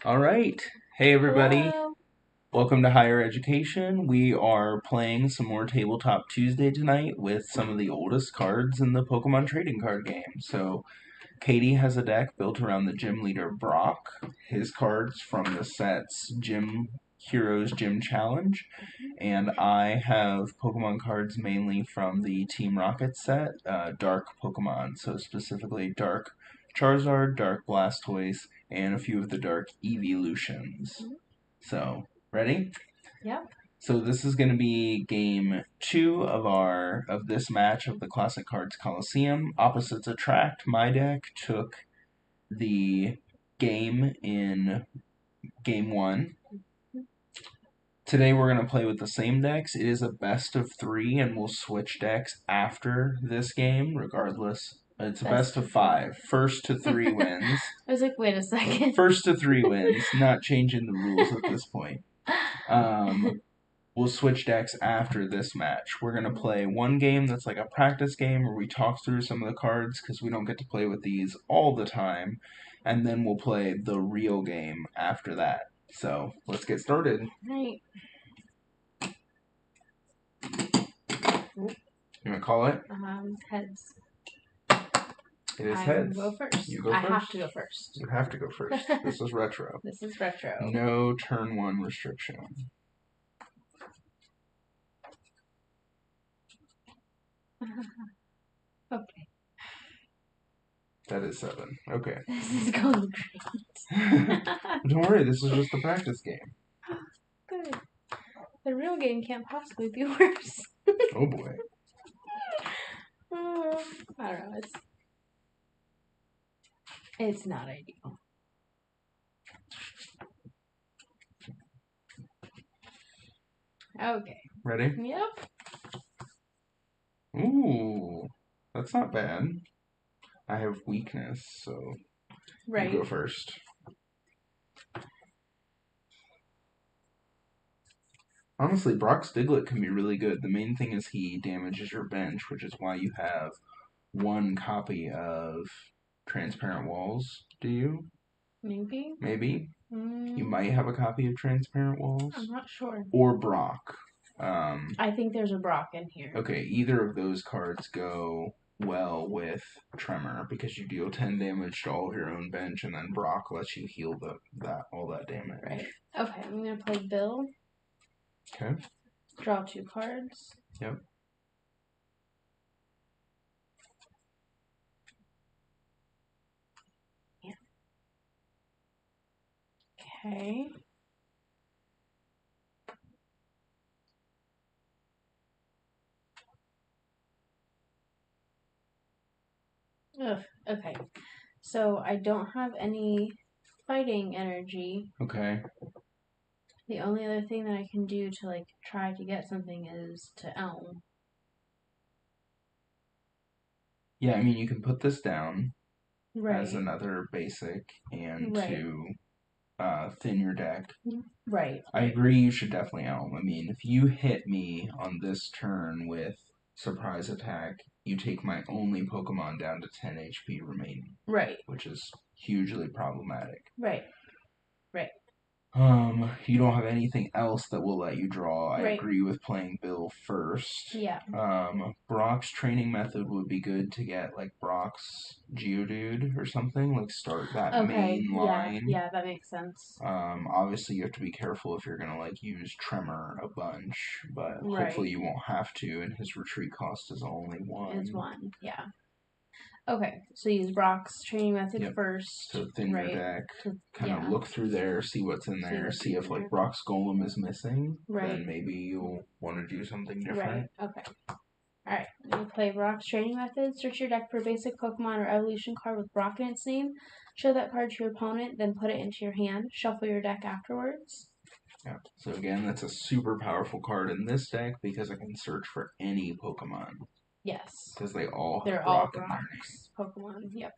All right. Hey, everybody. Hello. Welcome to Higher Education. We are playing some more Tabletop Tuesday tonight with some of the oldest cards in the Pokemon trading card game. So, Katie has a deck built around the gym leader Brock, his cards from the sets Gym Heroes Gym Challenge, and I have Pokemon cards mainly from the Team Rocket set, Dark Pokemon, so specifically Dark Charizard, Dark Blastoise, and a few of the Dark Evolutions. So, ready? Yep. So this is going to be game two of this match of the Classic Cards Coliseum. Opposites attract. My deck took the game in game one. Today we're going to play with the same decks. It is a best of three, and we'll switch decks after this game, regardless. It's a best of five. First to three wins. I was like, wait a second. First to three wins. Not changing the rules at this point. We'll switch decks after this match. We're going to play one game that's like a practice game where we talk through some of the cards because we don't get to play with these all the time. And then we'll play the real game after that. So let's get started. Right. You want to call it? Heads. It is I heads. will go first. You go I first. have to go first. You have to go first. This is retro. This is retro. No turn one restriction. Okay. That is 7. Okay. This is going great. Don't worry, this is just a practice game. Good. The real game can't possibly be worse. Oh boy. I don't know. It's not ideal. Okay. Ready? Yep. Ooh, that's not bad. I have weakness, so Right. you go first. Honestly, Brock's Diglett can be really good. The main thing is he damages your bench, which is why you have one copy of Transparent Walls. Do you? Maybe. Maybe. Mm, You might have a copy of Transparent I'm Walls. not sure. Or Brock. I think there's a Brock in here. Okay, either of those cards go well with Tremor because you deal 10 damage to all of your own bench, and then Brock lets you heal all that damage. Right. Okay, I'm gonna play Bill. Okay. Draw 2 cards. Yep. Yeah. Okay. Ugh, okay. So I don't have any fighting energy. Okay. The only other thing that I can do to like try to get something is to Elm. Yeah, I mean, you can put this down Right. as another basic and Right. to thin your deck. Right. I agree, you should definitely Elm. I mean, if you hit me on this turn with Surprise Attack, you take my only Pokemon down to 10 HP remaining. Right. Which is hugely problematic. Right. Right. You don't have anything else that will let you draw. I Right. agree with playing Bill first. Yeah. Brock's training method would be good to get like Brock's Geodude or something. Like start that main line. Yeah, that makes sense. Obviously you have to be careful if you're gonna like use Tremor a bunch, but Right. hopefully you won't have to. And his retreat cost is only 1. It's 1. Yeah. Okay, so use Brock's training method Yep. first. So thin your deck, kind of yeah. look through there, see what's in there, see if like Brock's Golem is missing. Right. Then maybe you'll want to do something different. Right. Okay. Alright, you play Brock's training method. Search your deck for a basic Pokemon or evolution card with Brock in its name. Show that card to your opponent, then put it into your hand. Shuffle your deck afterwards. Yeah. So again, that's a super powerful card in this deck because I can search for any Pokemon. Yes. Because they all have They're Brock all in their name. Pokemon. Yep.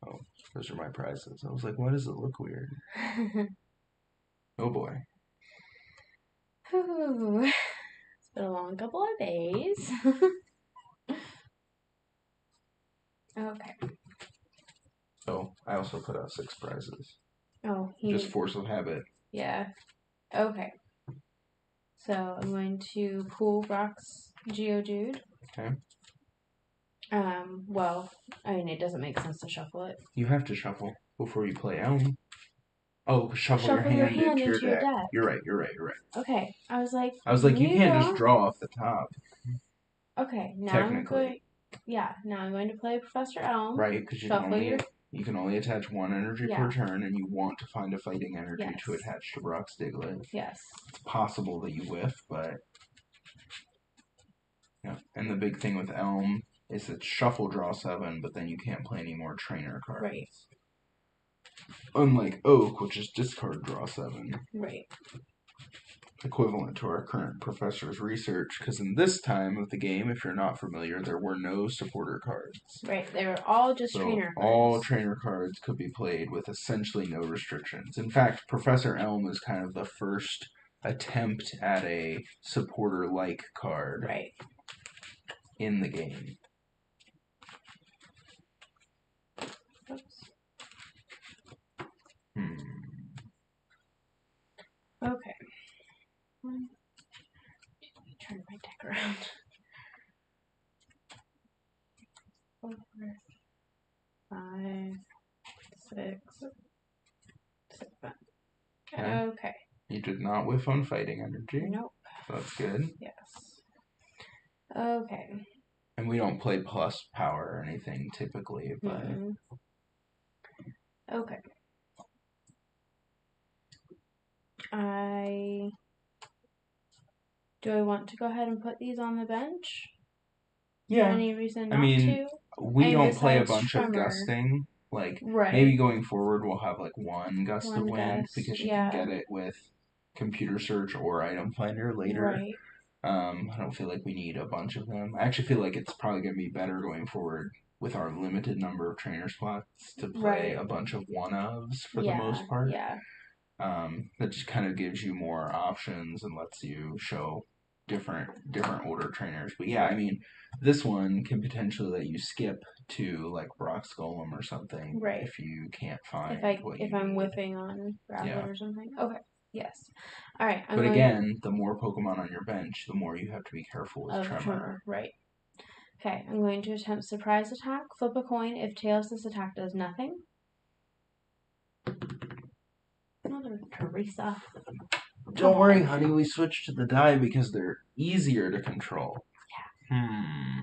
Oh, those are my prizes. I was like, why does it look weird? Oh boy. Whew. It's been a long couple of days. Okay. Oh, I also put out 6 prizes. Oh, Just force of habit. Yeah. Okay. So I'm going to pull Brock's Geodude. Okay. Well, I mean, it doesn't make sense to shuffle it. You have to shuffle before you play Elm. Oh, shuffle your Your hand hand into your deck. deck. You're right. Okay. I was like, you can't just draw off the top. Okay, now Technically. now I'm going to play Professor Elm. Right, because you can only attach 1 energy per turn, and you want to find a fighting energy to attach to Brock's Diglett. Yes. It's possible that you whiff, but yeah. And the big thing with Elm is that shuffle draw 7, but then you can't play any more trainer cards. Right. Unlike Oak, which is discard draw 7. Right. Equivalent to our current professor's research, because in this time of the game, if you're not familiar, there were no supporter cards. Right, they were all just trainer cards. All trainer cards could be played with essentially no restrictions. In fact, Professor Elm is kind of the first attempt at a supporter-like card in the game. Oops. Okay. Turn my deck around. 4, 5, 6, 7. Okay. You did not whiff on fighting energy. Nope. So that's good. Yes. Okay. And we don't play plus power or anything typically, but... Okay. Do I want to go ahead and put these on the bench? Yeah. Any reason not to? We don't play a bunch of gusting. Like, maybe going forward we'll have, like, 1 gust of wind, because you can get it with computer search or item finder later. Right. I don't feel like we need a bunch of them. I actually feel like it's probably going to be better going forward with our limited number of trainer spots to play a bunch of one-ofs for the most part. Yeah. That just kind of gives you more options and lets you show different order trainers. But yeah, I mean, this one can potentially let you skip to like Brock's Golem or something if you can't find if I'm whiffing on Graveler or something. Okay. Yes. All right. But again, the more Pokemon on your bench, the more you have to be careful with Tremor. Right. Okay. I'm going to attempt surprise attack. Flip a coin. If tails, this attack does nothing. Mother Teresa. Don't worry, honey. We switched to the die because they're easier to control. Yeah.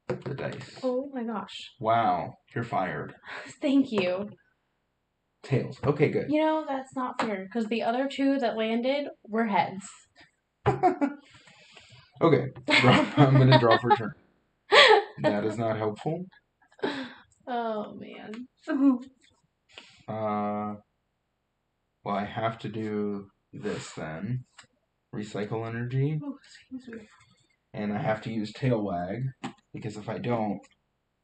The dice. Oh my gosh. Wow. You're fired. Thank you. Tails. Okay, good. You know, that's not fair, because the other 2 that landed were heads. Okay. I'm going to draw for turn. That is not helpful. Oh, man. Well, I have to do this then. Recycle energy. Oh, excuse me. And I have to use Tail Wag, because if I don't,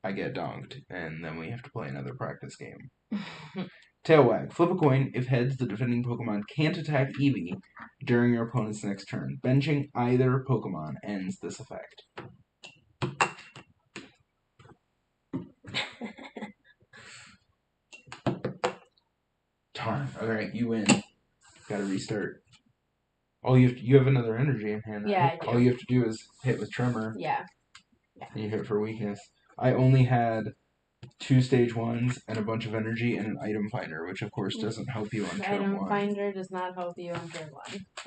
I get dunked, and then we have to play another practice game. Tail Wag. Flip a coin. If heads, the defending Pokemon can't attack Eevee during your opponent's next turn. Benching either Pokemon ends this effect. Darn. Alright, you win. Gotta restart. You have another energy in hand, right? Yeah, I do. All you have to do is hit with Tremor. Yeah. And you hit for weakness. I only had 2 stage 1s and a bunch of energy and an item finder, which of course doesn't help you on turn 1. Item finder does not help you on turn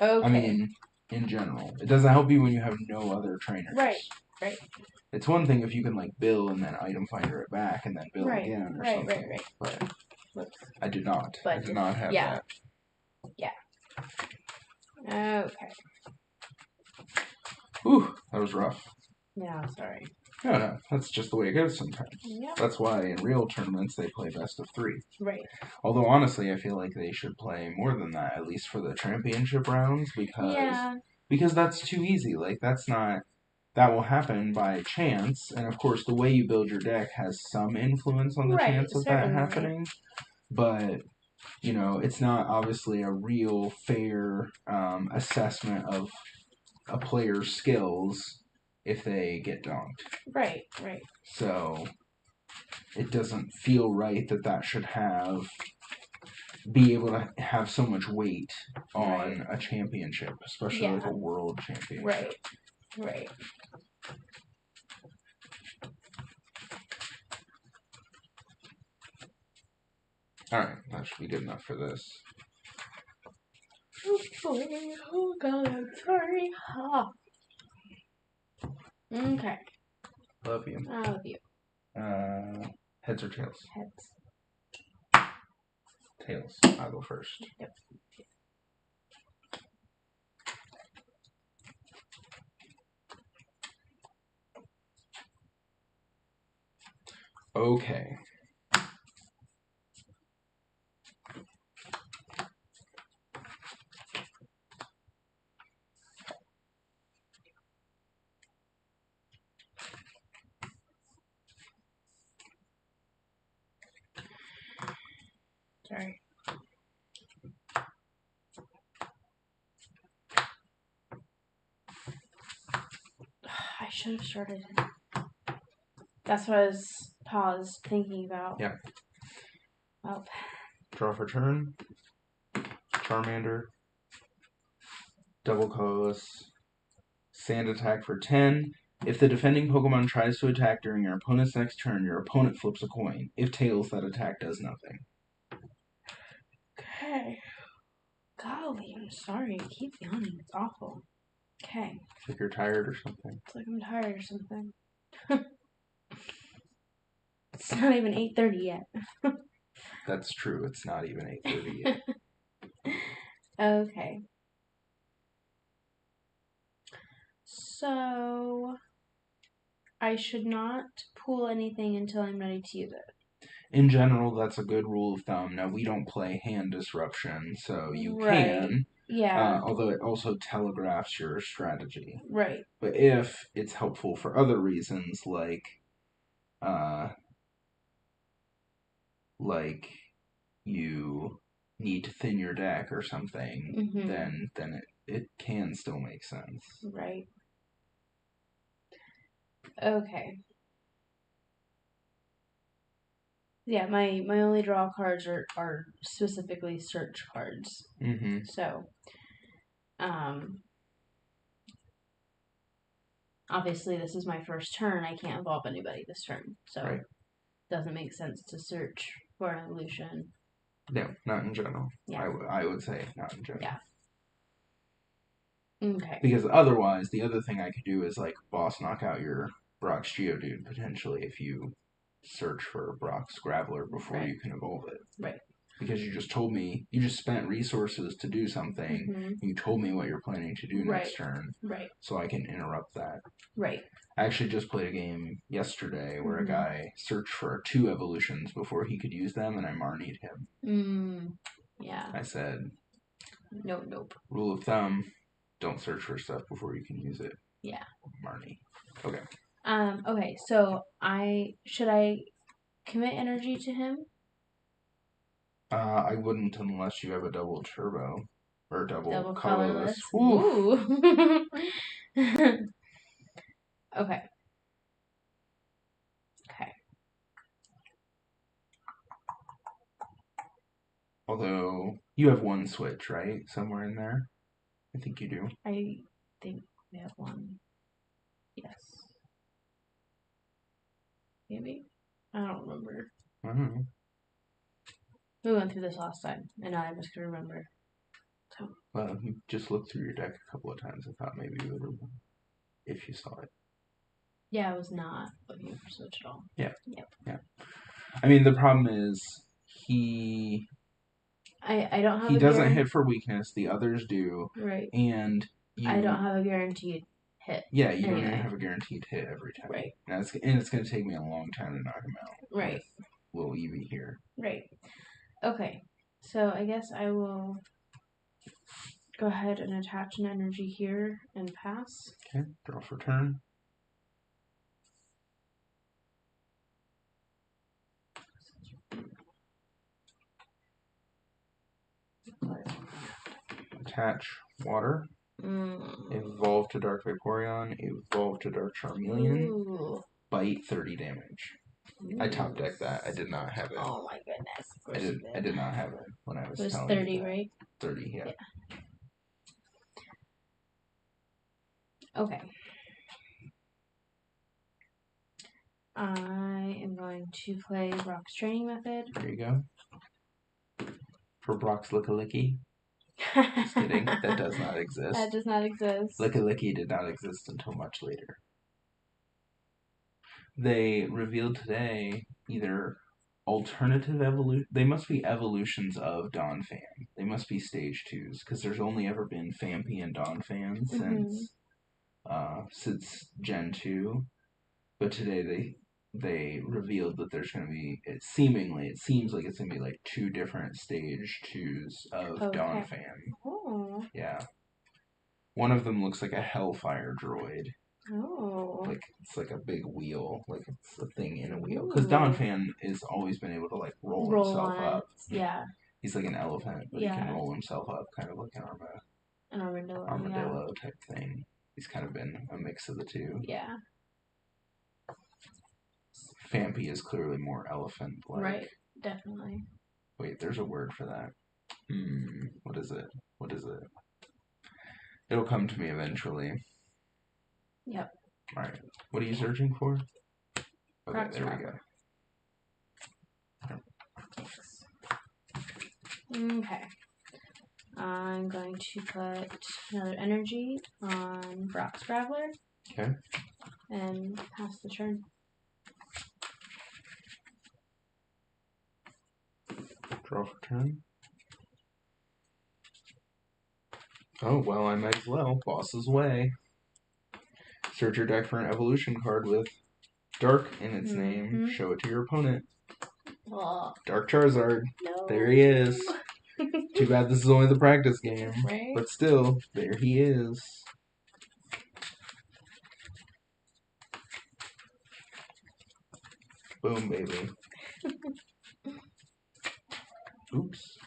1. Okay. I mean, in general. It doesn't help you when you have no other trainers. Right. It's one thing if you can like bill and then item finder it back and then bill again or something. Right. But I did not. I did not have that. Yeah. Okay. Whew, that was rough. Yeah, sorry. No, that's just the way it goes sometimes. Yep. That's why in real tournaments they play best of 3. Right. Although honestly, I feel like they should play more than that, at least for the championship rounds, because that's too easy. Like that will happen by chance, and of course the way you build your deck has some influence on the chance of that happening. But you know, it's not obviously a real fair assessment of a player's skills if they get dunked. Right. So it doesn't feel right that should be able to have so much weight on a championship, especially like a world championship. Right. Alright, that should be good enough for this. Oh god, I'm sorry. Okay. Love you. I love you. Heads or tails? Heads. Tails. I'll go first. Yep. Okay. Sorry. I should have started. That's what I was paused thinking about. Yeah. Well. Draw for turn. Charmander. Double colorless. Sand attack for 10. If the defending Pokemon tries to attack during your opponent's next turn, your opponent flips a coin. If tails, that attack does nothing. Okay. Golly, I'm sorry. I keep yawning. It's awful. Okay. It's like you're tired or something. It's like I'm tired or something. It's not even 8:30 yet. That's true. It's not even 8:30 yet. Okay. So I should not pull anything until I'm ready to use it. In general, that's a good rule of thumb. Now, we don't play hand disruption, so you can. Yeah. Although it also telegraphs your strategy. Right. But if it's helpful for other reasons, like you need to thin your deck or something, then it can still make sense. Right. Okay. Yeah, my only draw cards are specifically search cards. Mm-hmm. So, obviously this is my first turn. I can't evolve anybody this turn, so it doesn't make sense to search for an evolution. No, not in general. Yeah. I would say not in general. Yeah. Okay. Because otherwise, the other thing I could do is like boss knock out your Brock's Geodude potentially if you search for Brock's Graveler before you can evolve it. Right. Because you just told me, you just spent resources to do something, and you told me what you're planning to do next turn, so I can interrupt that. Right. I actually just played a game yesterday where a guy searched for 2 evolutions before he could use them, and I Marnied him. Yeah. I said, Nope. Rule of thumb, don't search for stuff before you can use it. Yeah. Marnie. Okay. Okay, so should I commit energy to him? I wouldn't unless you have a double turbo. Or double colorless. Ooh. Okay. Although, you have 1 switch, right? Somewhere in there? I think you do. I think we have 1. Yes. Maybe? I don't remember. I don't know. We went through this last time, and now I'm just going to remember. So. Well, you just looked through your deck a couple of times. I thought maybe you would remember if you saw it. Yeah, I was not looking for switch at all. Yeah. Yep. Yeah. I mean, the problem is I don't have he doesn't hit for weakness. The others do. Right. And I don't have a guaranteed hit. Yeah, you don't even have a guaranteed hit every time. Right. And it's going to take me a long time to knock him out. Right. With little Eevee here. Right. Okay. So I guess I will go ahead and attach an energy here and pass. Okay. Draw for turn. Attach water. Evolve to Dark Vaporeon. Evolve to Dark Charmeleon. Ooh. Bite 30 damage. Ooh. I top decked that. I did not have it. Oh my goodness. Of course you did. I did not have it when I was telling 30, you that. right? 30, yeah. Okay. I am going to play Brock's Training Method. There you go. For Brock's Lickalicky. Just kidding. That does not exist. That does not exist. Lickalicky did not exist until much later. They revealed today either alternative evolution. They must be evolutions of Donphan. They must be stage 2s because there's only ever been Phanpy and Donphan since Gen 2. But today they revealed that there's going to be, it seems like it's going to be like 2 different stage 2s of Donphan. Oh. Yeah. One of them looks like a Hellfire droid. Oh. Like, it's like a big wheel. Like, it's a thing in a wheel. Because Donphan has always been able to, like, roll himself up. Yeah. He's like an elephant, but he can roll himself up, kind of like an armadillo type thing. He's kind of been a mix of the two. Yeah. Phanpy is clearly more elephant-like. Right, definitely. Wait, there's a word for that. What is it? It'll come to me eventually. Yep. Alright. What are you searching for? Okay, there we go. Okay. I'm going to put another energy on Brock's Graveler. Okay. And pass the turn. Draw for turn. Oh, well, I might as well. Boss's way. Search your deck for an evolution card with Dark in its name. Show it to your opponent. Dark Charizard. No. There he is. Too bad this is only the practice game. Right? But still, there he is. Boom, baby. Oops.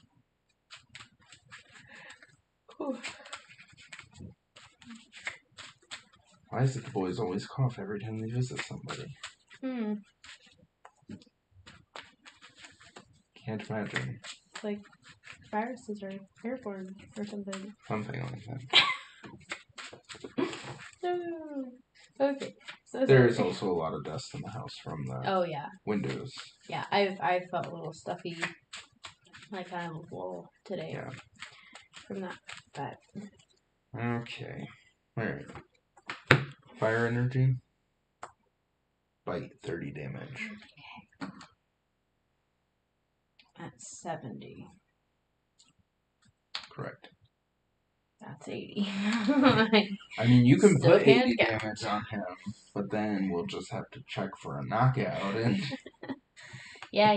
Why is it the boys always cough every time they visit somebody? Can't imagine. It's like viruses or airborne or something. Something like that. Okay. So there is also a lot of dust in the house from the windows. Yeah, I felt a little stuffy, like kind of a little today. Yeah. From that. But. Okay. Alright. Fire energy. Bite 30 damage. Okay. At 70. Correct. That's 80. I mean, you can put 80 damage on him, but then we'll just have to check for a knockout. And yeah.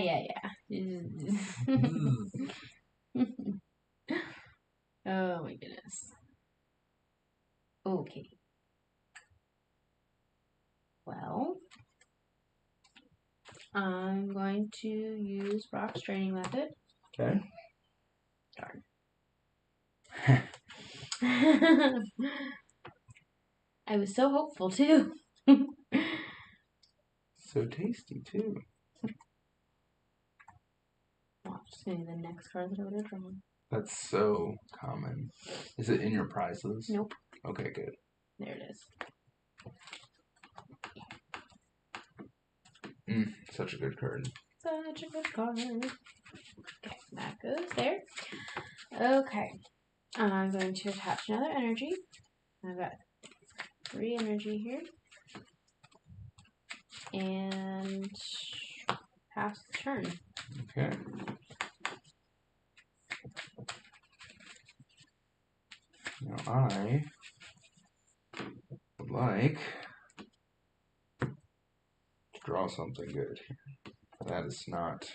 Oh my goodness. Okay. Well, I'm going to use Brock's Training Method. Okay. Darn. I was so hopeful too. So tasty too. Watch, it's gonna be the next card that I would have drawn. That's so common. Is it in your prizes? Nope. Okay, good. There it is. Such a good card. Such a good card. Okay, that goes there. Okay. I'm going to attach another energy. I've got 3 energy here. And pass the turn. Okay. Now I would like to draw something good here. That is not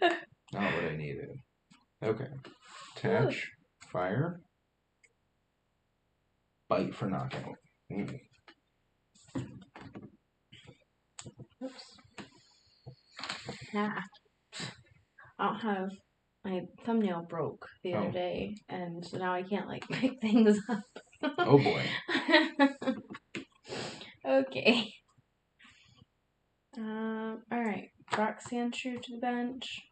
what I needed. Okay. Attach. Fire. Bite for knockout. Oops. Nah. I don't have my thumbnail broke the other Oh. day, and so now I can't like pick things up. Oh boy. Okay. Alright. Rock Sandshrew to the bench.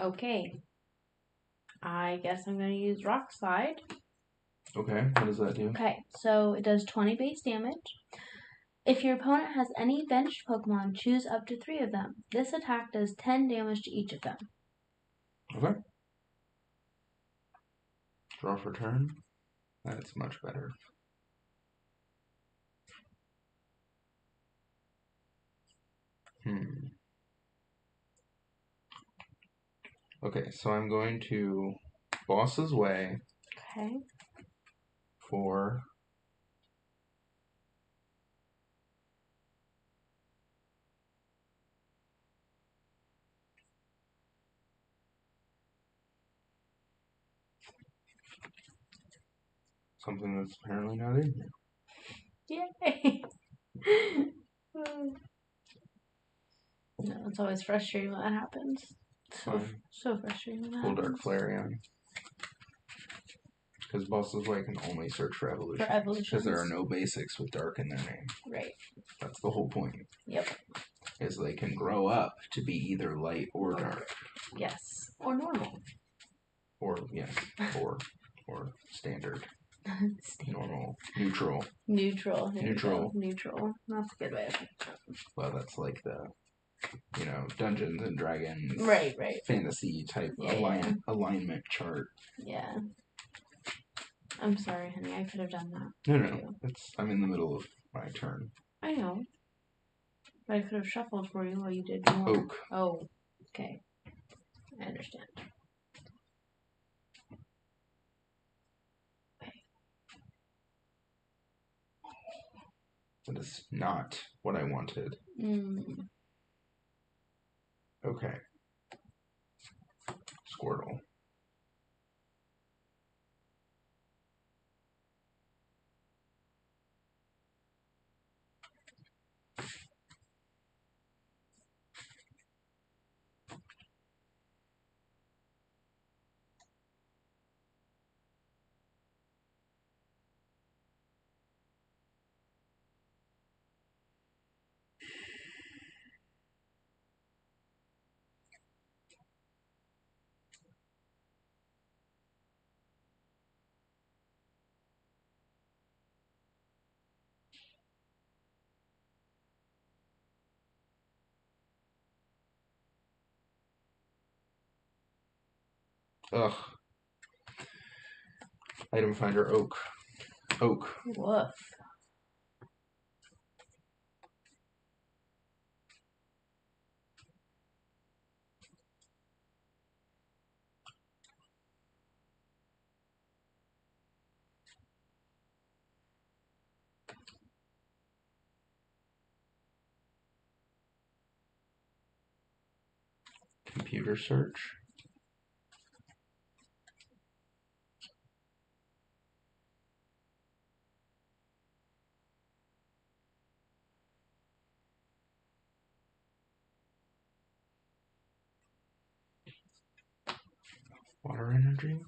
Okay. I guess I'm going to use Rock Slide. Okay, what does that do? Okay, so it does 20 base damage. If your opponent has any benched Pokemon, choose up to 3 of them. This attack does 10 damage to each of them. Okay. Draw for turn. That's much better. Okay, so I'm going to Boss's Way. Okay. For something that's apparently not in here. Yay! No, it's always frustrating when that happens. So frustrating when that Full Dark happens. Flareon. Because Boss's Way can only search for evolutions. For evolutions. Because there are no basics with dark in their name. Right. That's the whole point. Yep. Is they can grow up to be either light or dark. Yes. Or normal. Or, yes. Or standard. Normal. Neutral. Neutral. Neutral. Neutral. That's a good way of putting it. Well, that's like the, Dungeons and Dragons. Right. Fantasy type alignment chart. Yeah. I'm sorry, honey. I could have done that. No. I'm in the middle of my turn. I know. But I could have shuffled for you while you did more. Oak. Oh. Okay. I understand. That is not what I wanted. Okay. Squirtle. Ugh. Item Finder Oak. Oak. Woof. Computer search. Water energy.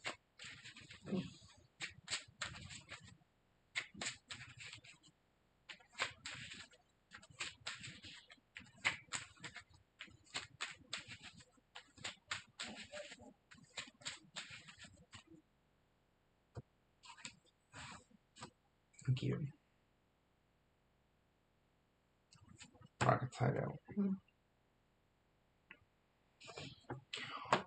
Thank you. Rocket's Hideout.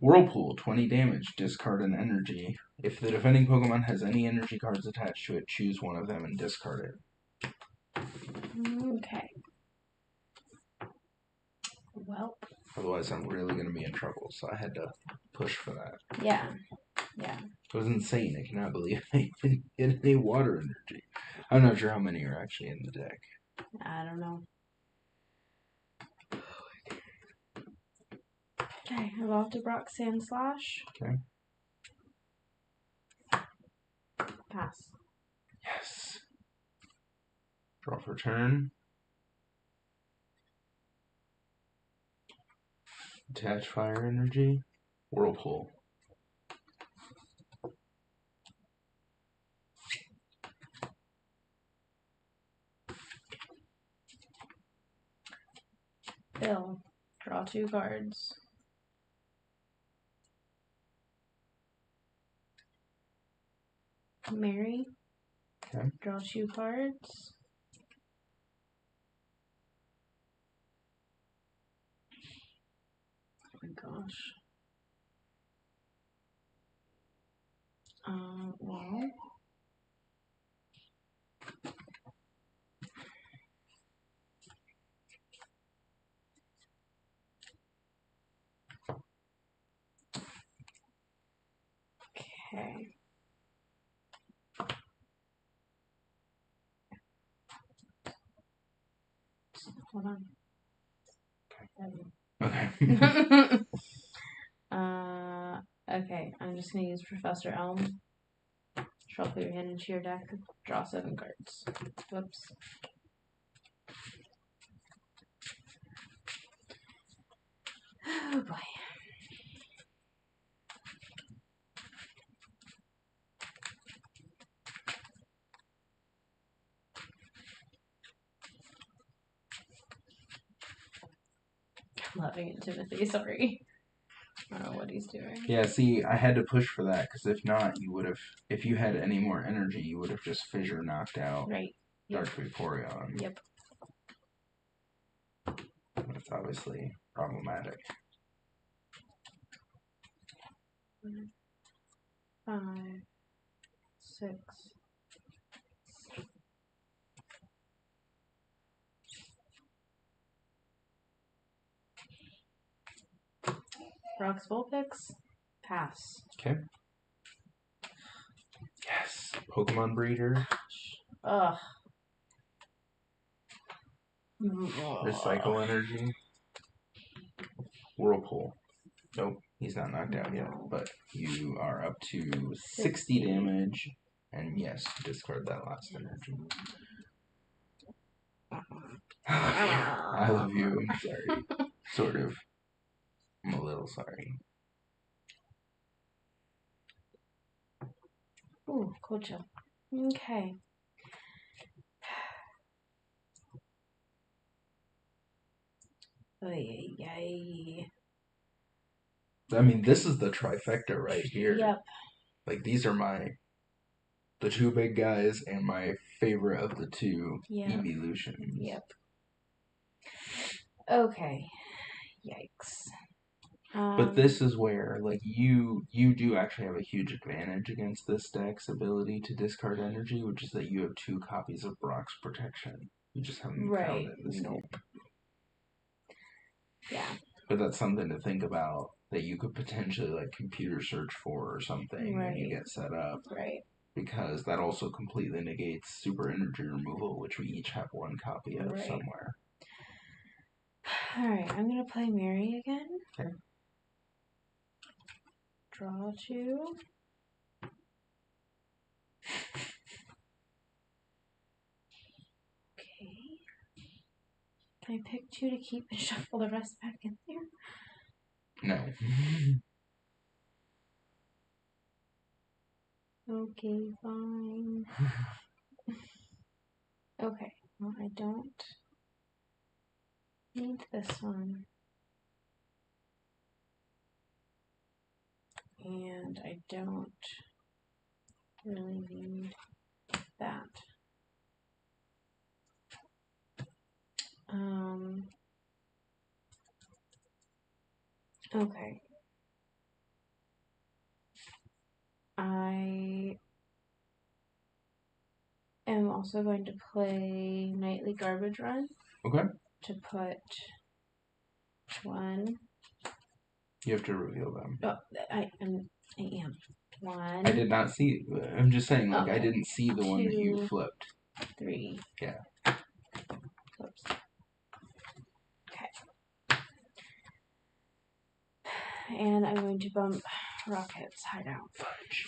Whirlpool, 20 damage, discard an energy. If the defending Pokemon has any energy cards attached to it, choose one of them and discard it. Okay. Well. Otherwise, I'm really going to be in trouble, so I had to push for that. Yeah. It was insane. I cannot believe I didn't get any water energy. I'm not sure how many are actually in the deck. I don't know. Okay, evolve to Brock Sandslash. Okay. Pass. Yes. Draw for turn. Attach fire energy. Whirlpool. Bill. Draw 2 cards. Mary. Okay. Draw 2 cards. Oh my gosh. Well. Okay. Hold on. Okay. Okay. I'm just gonna use Professor Elm. Shuffle your hand into your deck. Draw 7 cards. Whoops. Oh boy. I'm loving it, Timothy. Sorry. I don't know what he's doing. Yeah, see, I had to push for that, because if not, you would have, if you had any more energy, you would have just fissure knocked out Right. Yep. Dark Vaporeon. Yep. That's obviously problematic. 5, 6. Rocks Vulpix. Pass. Okay. Yes. Pokemon Breeder. Ugh. Recycle Energy. Whirlpool. Nope, he's not knocked out yet, but you are up to 60 damage, and yes, discard that last energy. I love you, I'm sorry. Sort of. I'm a little sorry. Ooh, cool chill. Okay. Yay. I mean, this is the trifecta right here. Yep. Like, these are the 2 big guys and my favorite of the 2 evolutions. Yep. Okay. Yikes. But this is where, like, you do actually have a huge advantage against this deck's ability to discard energy, which is that you have 2 copies of Brock's Protection. You just haven't found it this game. Yeah. But that's something to think about, that you could potentially, like, computer search for or something when you get set up. Right. Because that also completely negates super energy removal, which we each have 1 copy of somewhere. Alright, I'm gonna play Mary again. Okay. Draw 2. Okay. Can I pick 2 to keep and shuffle the rest back in there? No. Okay, fine. Okay, well, I don't need this one. And I don't really need that. Okay. I am also going to play Nightly Garbage Run. Okay. To put 1. You have to reveal them. Oh, I am. 1. I did not see. I'm just saying, like, I didn't see the one that you flipped. 3. Yeah. Whoops. Okay. And I'm going to bump Rocket's Hideout. Fudge.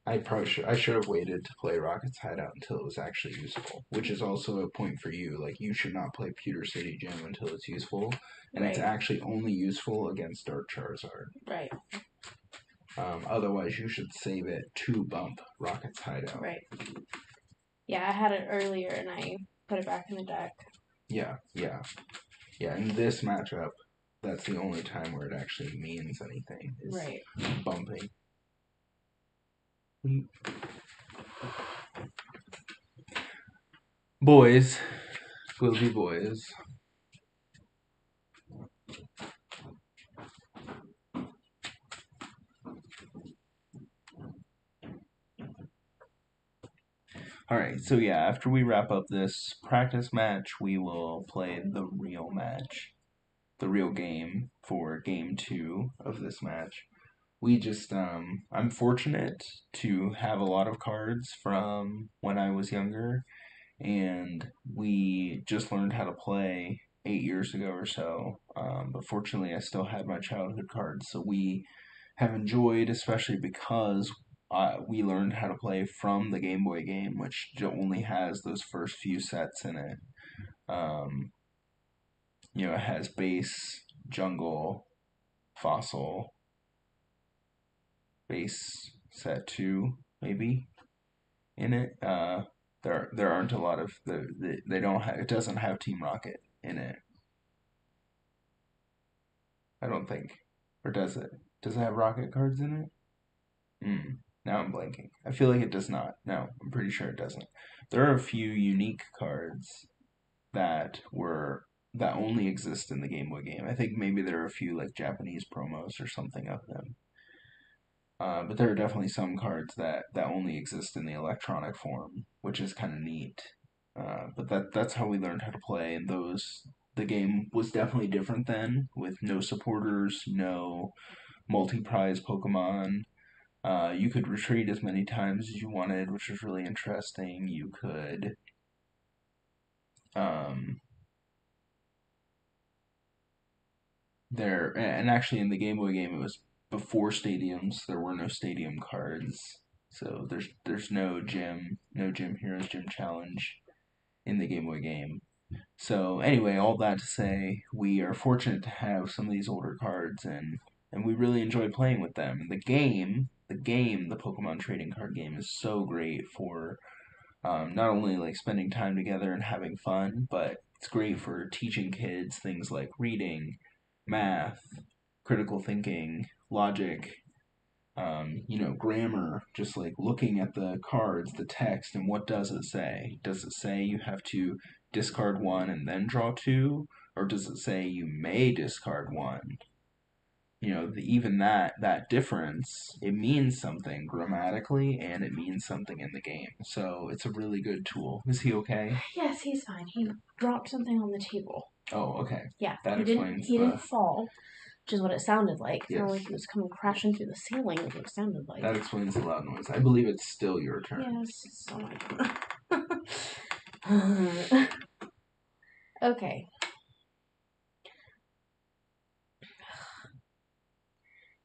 I should have waited to play Rocket's Hideout until it was actually useful, which is also a point for you. Like, you should not play Pewter City Gym until it's useful, and it's actually only useful against Dark Charizard. Right. Otherwise, you should save it to bump Rocket's Hideout. Right. Yeah, I had it earlier and I put it back in the deck. Yeah. In this matchup, that's the only time where it actually means anything. Is right. Bumping. Boys will be boys. Alright, so yeah, after we wrap up this practice match, we will play the real match. The real game for game 2 of this match. I'm fortunate to have a lot of cards from when I was younger, and we just learned how to play 8 years ago or so. But fortunately, I still had my childhood cards, so we have enjoyed, especially because we learned how to play from the Game Boy game, which only has those first few sets in it. It has base, jungle, fossil, base set 2, maybe, in it. There aren't a lot of they don't have it doesn't have Team Rocket in it. I don't think, or does it? Does it have Rocket cards in it? Now I'm blanking. I feel like it does not. No, I'm pretty sure it doesn't. There are a few unique cards that only exist in the Game Boy game. I think maybe there are a few like Japanese promos or something of them. But there are definitely some cards that only exist in the electronic form, which is kind of neat. But that's how we learned how to play, and the game was definitely different then, with no supporters, no multi-prize Pokemon. You could retreat as many times as you wanted, which was really interesting. You could and actually in the Game Boy game it was before stadiums. There were no stadium cards, so there's no gym heroes, gym challenge in the Game Boy game. So anyway, all that to say, we are fortunate to have some of these older cards, and we really enjoy playing with them. And the Pokemon trading card game is so great for not only like spending time together and having fun, but it's great for teaching kids things like reading, math, critical thinking, logic, grammar, just like looking at the cards, the text, and what does it say? Does it say you have to discard one and then draw two? Or does it say you may discard one? Even that difference, it means something grammatically and it means something in the game. So it's a really good tool. Is he okay? Yes, he's fine. He dropped something on the table. Oh, okay. Yeah, That he explains didn't fall, which is what it sounded like. It Yes. sounded like he was coming crashing through the ceiling, is what it sounded like. That explains the loud noise. I believe it's still your turn. Yes, it's still my turn. Okay.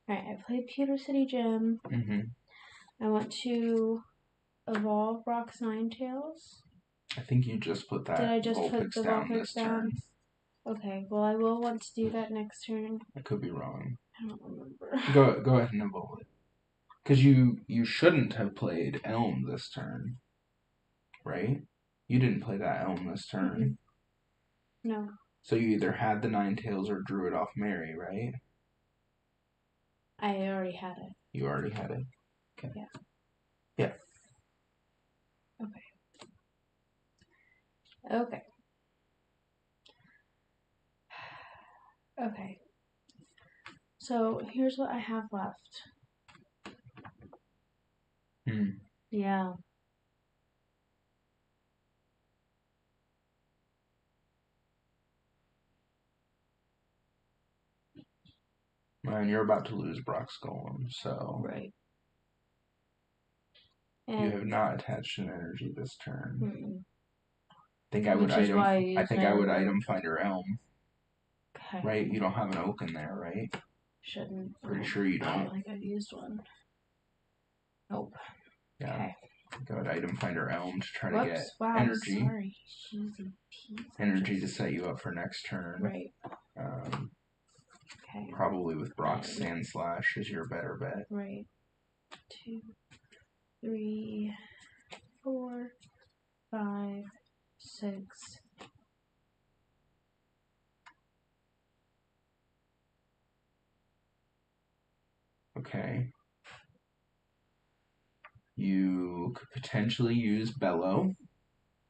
Alright, I played Pewter City Gym. Mm-hmm. I want to evolve Brock's Ninetales. I think you just put that Did I just Vulpix put the down Vulpix this down? turn. Okay, well I will want to do that next turn. I could be wrong. I don't remember. Go ahead and evolve it. Because you shouldn't have played Elm this turn, right? You didn't play that Elm this turn. Mm-hmm. No. So you either had the Ninetales or drew it off Mary, right? I already had it. You already had it. Okay. Yeah. Okay. Okay. So here's what I have left. Yeah. And you're about to lose Brock's Golem, so Right. And you have not attached an energy this turn. Mm-mm. I think I would item Finder Elm. Okay. Right? You don't have an oak in there, right? Shouldn't. Pretty sure you I don't. don't think I've used one. Nope. Yeah. Okay. Go at Item Finder Elm to try to Whoops. get Wow, energy. sorry. Easy peasy. Energy to set you up for next turn. Right. Okay. Probably with Brock's Sand Slash is your better bet. Right. 2, 3, 4, 5, 6. Okay. You could potentially use Bellow.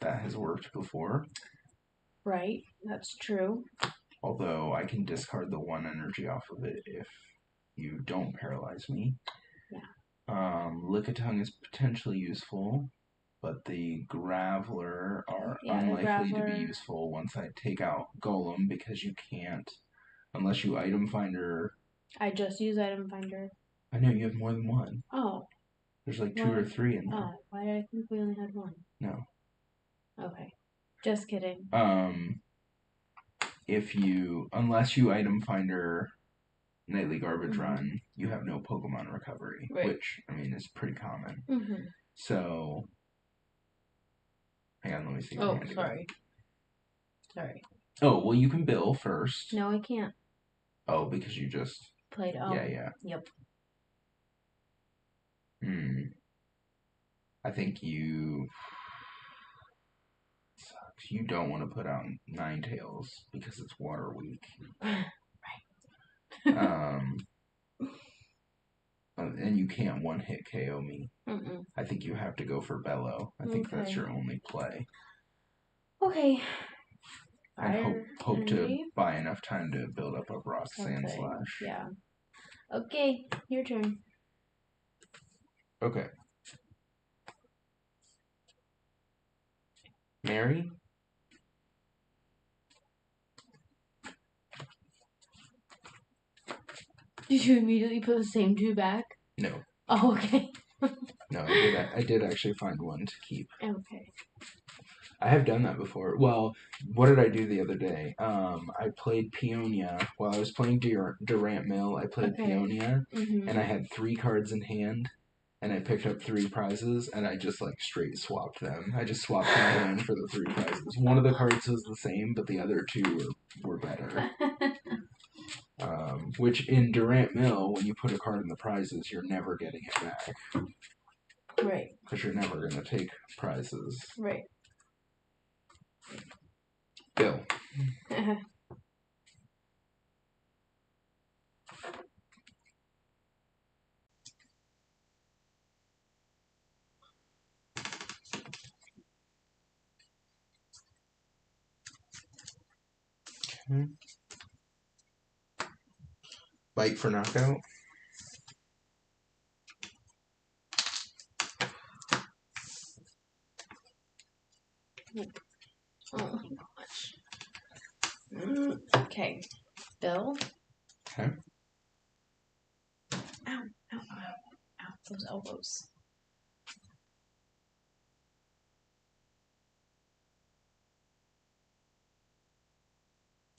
That has worked before. Right, that's true. Although I can discard the 1 energy off of it if you don't paralyze me. Yeah. Lickitung is potentially useful, but the Graveler are unlikely to be useful once I take out Golem because you can't, unless you Item Finder. I just use Item Finder. I know, you have more than one. Oh. There's like 2 or 3 in there. Oh, why did I think we only had 1? No. Okay. Just kidding. Unless you Item Finder Nightly Garbage Run, you have no Pokemon recovery, which, I mean, is pretty common. So, hang on, let me see. Oh, sorry. Sorry. Oh, well, you can bill first. No, I can't. Oh, because you just played. Oh, yeah. Yep. I think you sucks. You don't want to put out Ninetales because it's water weak. Right. And you can't one-hit KO me. I think you have to go for Bellow. I think that's your only play. Okay. And hope to buy enough time to build up a Brock Sand Slash. Yeah. Okay, your turn. Okay. Mary? Did you immediately put the same 2 back? No. Oh, okay. No, I did actually find 1 to keep. Okay. I have done that before. Well, what did I do the other day? I played Peonia. While I was playing Durant Mill, I played Peonia, and I had 3 cards in hand, and I picked up 3 prizes, and I just, like, straight swapped them. I just swapped my hand for the 3 prizes. One of the cards was the same, but the other 2 were better. Which, in Durant Mill, when you put a card in the prizes, you're never getting it back. Right. Because you're never going to take prizes. Right. Bill. Bite for knockout. Oh my gosh. Okay. Bill. Okay. Ow, ow, ow, ow. Those elbows.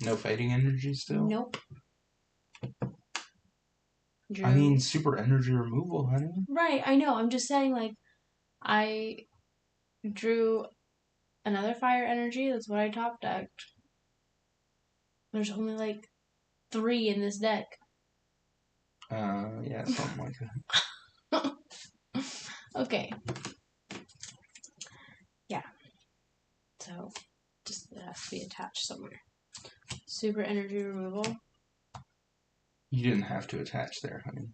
No fighting energy still? Nope. Drew. I mean, super energy removal, honey. Right, I know. I'm just saying, like, I drew another fire energy. That's what I top decked. There's only, like, 3 in this deck. Yeah, something like that. Okay. Yeah. So, just it has to be attached somewhere. Super energy removal. You didn't have to attach there, honey.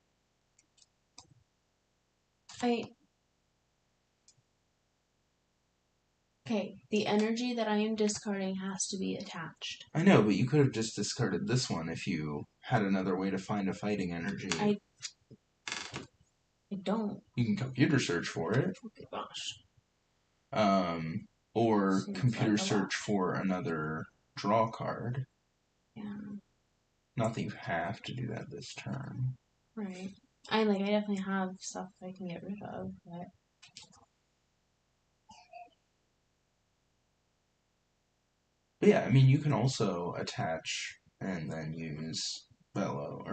Okay, the energy that I am discarding has to be attached. I know, but you could have just discarded this one if you had another way to find a fighting energy. I don't. You can computer search for it. Oh gosh. Or seems computer like search for another draw card. Yeah. Not that you have to do that this turn. Right. I definitely have stuff I can get rid of, but yeah, I mean, you can also attach and then use Bellow,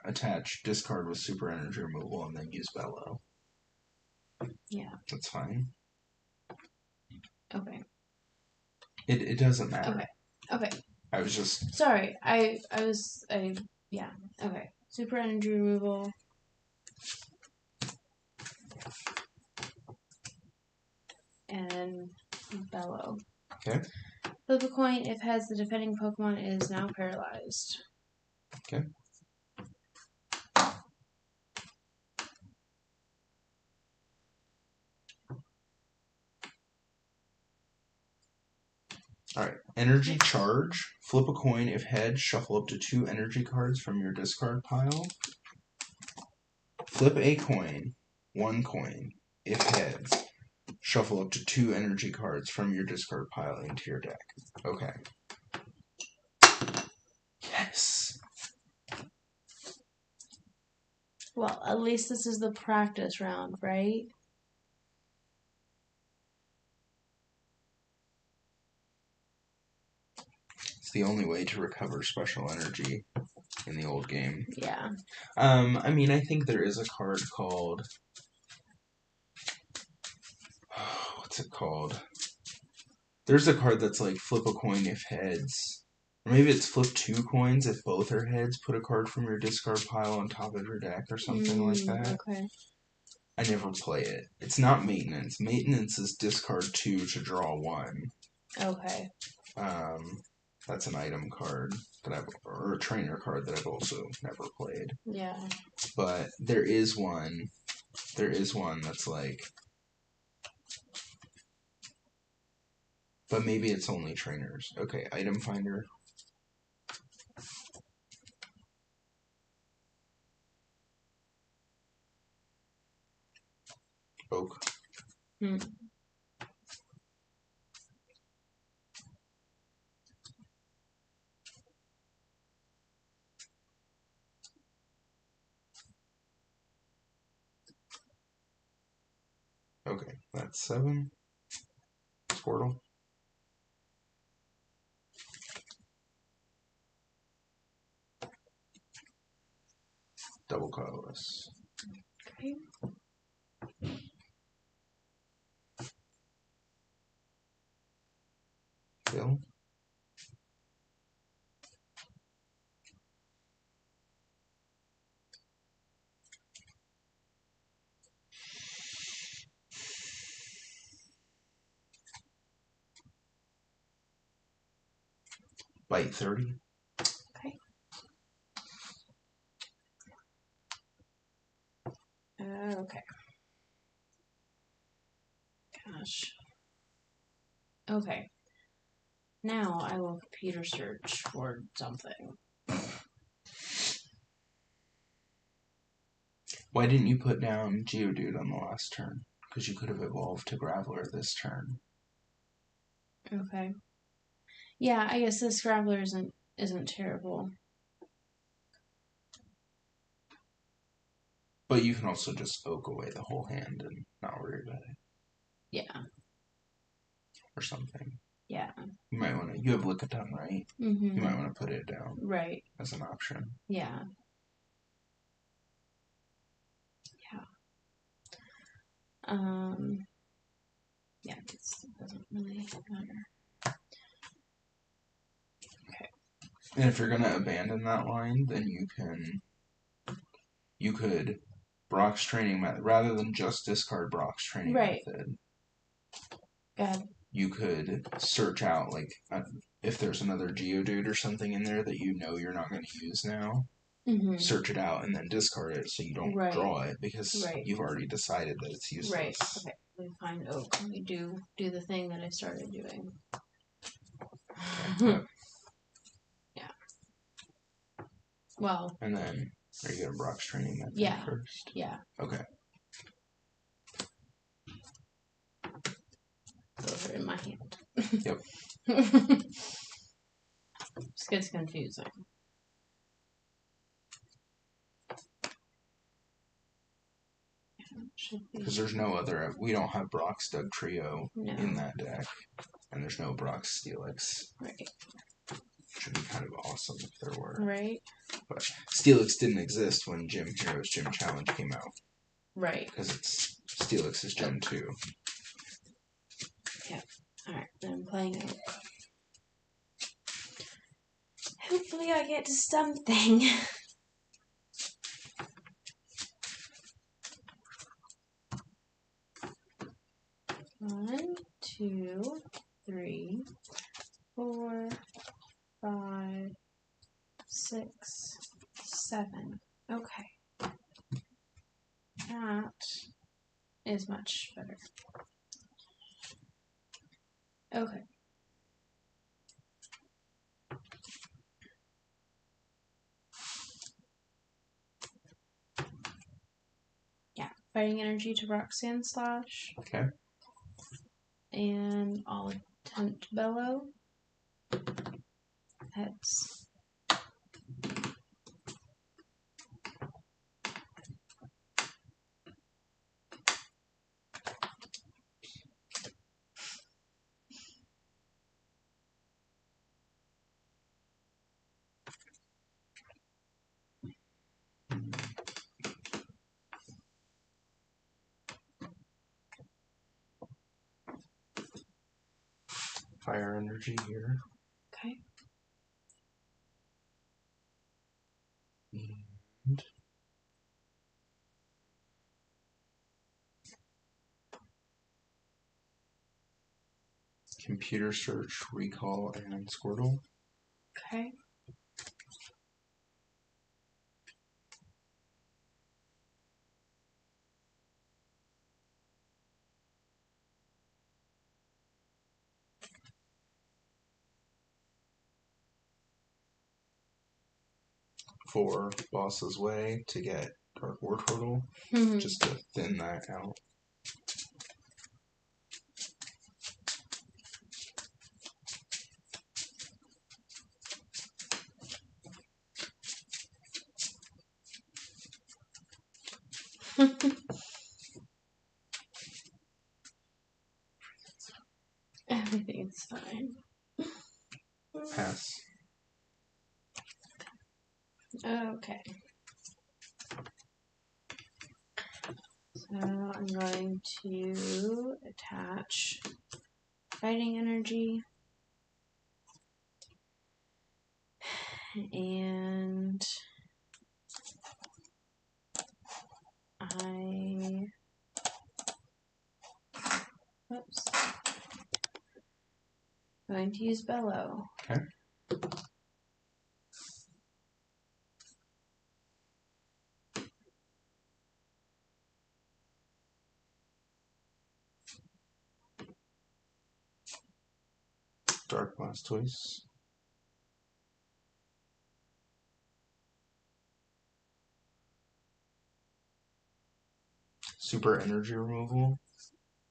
attach discard with super energy removal and then use Bellow. Yeah. That's fine. Okay. It doesn't matter. Okay. Okay. I was just... Sorry. Yeah. Okay. Super energy removal. And bellow. Okay. Flip a coin if the defending Pokemon is now paralyzed. Okay. Alright. Energy charge. Flip a coin if heads. Shuffle up to 2 energy cards from your discard pile. Flip a coin. 1 coin. If heads. Shuffle up to 2 energy cards from your discard pile into your deck. Okay. Yes! Well, at least this is the practice round, right? It's the only way to recover special energy in the old game. Yeah. I mean, I think there is a card called... What's it called? There's a card that's like flip a coin if heads. Or maybe it's flip 2 coins if both are heads. Put a card from your discard pile on top of your deck or something like that. Okay. I never play it. It's not maintenance. Maintenance is discard 2 to draw 1. Okay. That's an item card or a trainer card that I've also never played. Yeah. But there is one that's like... But maybe it's only trainers. Okay, item finder. Oak. Okay, that's 7. Squirtle. Double colorless. Okay. Bill. Bite 30. Okay. Okay. Gosh. Okay. Now I will computer search for something. Why didn't you put down Geodude on the last turn? Because you could have evolved to Graveler this turn. Okay. Yeah, I guess this Graveler isn't terrible. But you can also just oak away the whole hand and not worry about it. Yeah. Or something. Yeah. You might want to... You have Lickitung, right? Mm-hmm. You might want to put it down. Right. As an option. Yeah. Yeah. Yeah, it doesn't really matter. Okay. And if you're going to abandon that line, then you could Brock's training method, rather than just discard Brock's training method. Good. You could search out, like, if there's another Geodude or something in there that you know you're not going to use now. Mm-hmm. Search it out and then discard it so you don't draw it, because you've already decided that it's useless. Right. Okay. We find oak. We do the thing that I started doing. Yep. Yeah. Well. And then, are you going to Brock's training method first? Yeah. Okay. Those are in my hand. Yep. This gets confusing. Because there's no other... We don't have Brock's Doug Trio in that deck. And there's no Brock's Steelix. Right. Which would be kind of awesome if there were. Right. But Steelix didn't exist when Gym Heroes Gym Challenge came out. Right. Because it's Steelix is Gen 2. Yeah. Alright, then I'm playing Oak. Hopefully I get to something. 1, 2, 3, 4, 5, 6, 7. Okay. That is much better. Okay. Yeah. Fighting energy to Roxanne Slash. Okay. And I'll attempt Bellow. Heads. Fire energy here. Okay. And computer search, recall, and Squirtle. Okay. For Boss's Way to get Dark Wartortle, just to thin that out. Everything's fine. Pass. Okay. So I'm going to attach fighting energy. And oops. I'm going to use Bellow. Okay. Dark Blastoise. Super energy removal.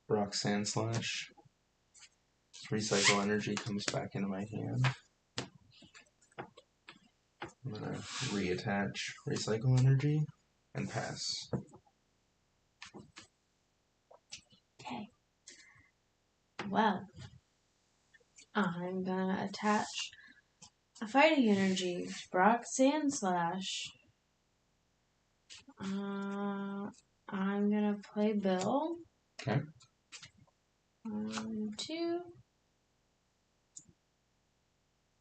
Roxanne Slash. Recycle energy comes back into my hand. I'm gonna reattach recycle energy and pass. Okay. Well, I'm gonna attach a fighting energy to Roxanne Slash. I'm gonna play Bill. Okay. 1, 2.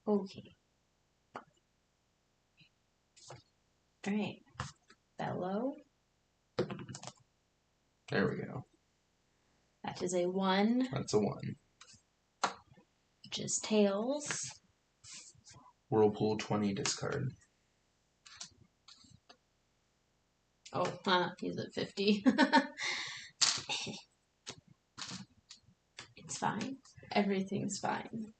Okay. Alright. Bellow. There we go. That is a 1. That's a 1. Which is Tails. Whirlpool 20 discard. Oh, he's at 50. It's fine. Everything's fine.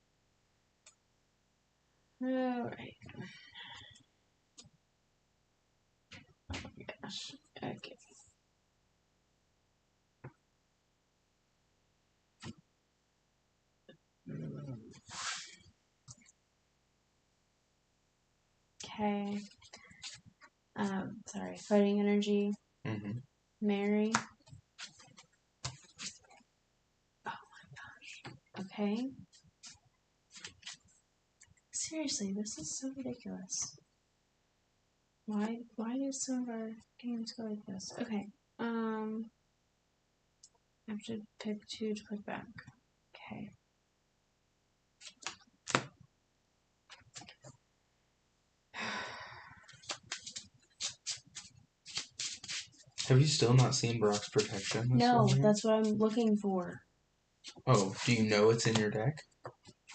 Alright. Oh my gosh. Okay. Okay. Sorry. Fighting energy. Mm-hmm. Mary. Oh my gosh. Okay. Seriously, this is so ridiculous. Why do some of our games go like this? Okay. I have to pick 2 to click back. Okay. Have you still not seen Brock's protection? No, that's what I'm looking for. Oh, do you know it's in your deck?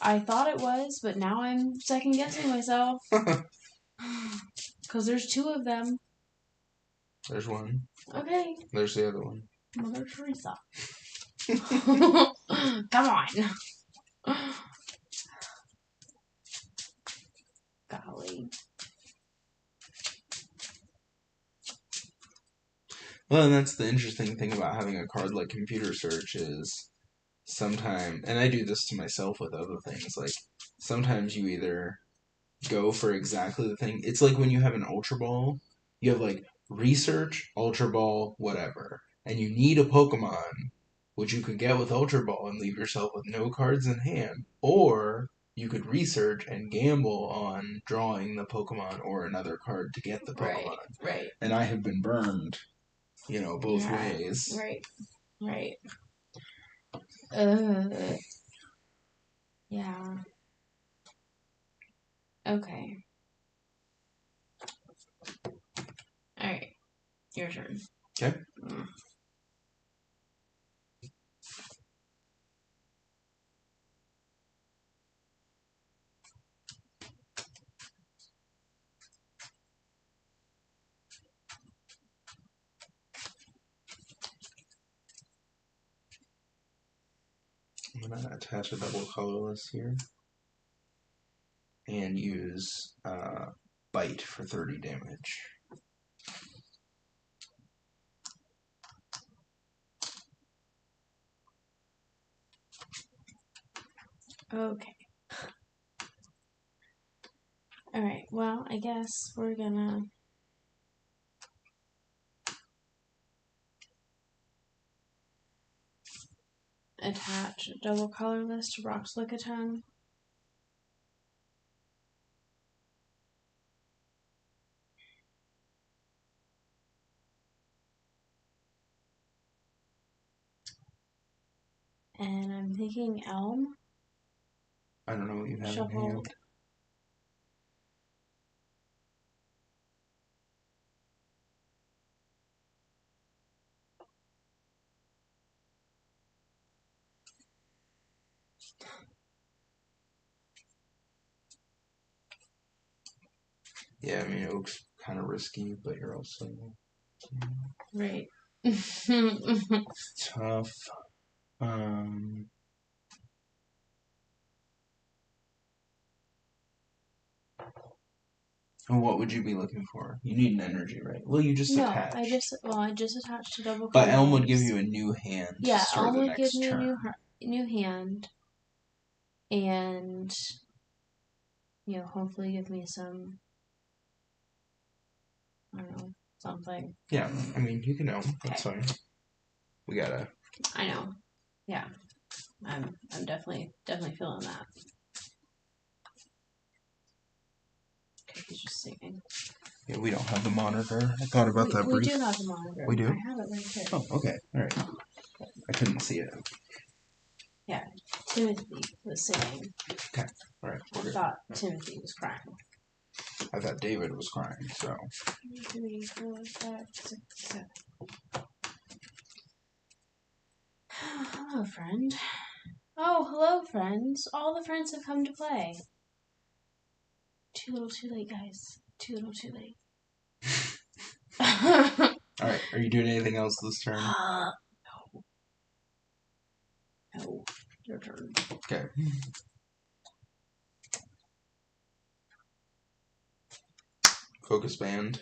I thought it was, but now I'm second guessing myself. Because there's 2 of them. There's one. Okay. There's the other one. Mother Teresa. Come on. Golly. Well, and that's the interesting thing about having a card like computer search is sometimes, and I do this to myself with other things, like sometimes you either go for exactly the thing. It's like when you have an Ultra Ball, you have like research, Ultra Ball, whatever, and you need a Pokemon, which you could get with Ultra Ball and leave yourself with no cards in hand, or you could research and gamble on drawing the Pokemon or another card to get the Pokemon. Right. And I have been burned, both Yeah, ways. Right. Yeah. Okay. Alright. Your turn. Okay. I'm going to attach a double colorless here and use Bite for 30 damage. Okay. Alright, well, I guess we're gonna attach a double colorless to Brock's Lickitung. And I'm thinking Elm. I don't know what you have Shuffle. in hand. Yeah, I mean, it looks kind of risky, but you're also... Right. Tough. And what would you be looking for? You need an energy, right? Well, you just attached. I just attached to double colorless. But Elm would give you a new hand to start Elm the would next give me turn. a new hand. And, hopefully give me some, I don't know, something. Yeah, I mean, you can Elm. That's fine. We gotta... I know. Yeah. I'm definitely feeling that. Okay, he's just singing. Yeah, we don't have the monitor. I thought about that briefly. We do have the monitor. We do? I have it right here. Oh, okay. Alright. I couldn't see it. Yeah, Timothy was singing. Okay, alright. I thought Timothy was crying. I thought David was crying, so... 1, 2, 3, 4, 5, 6, 7. Hello, friend. Oh, hello, friends. All the friends have come to play. Too little too late, guys. Too little too late. Alright, are you doing anything else this turn? No. Your turn. Okay. Focus Band.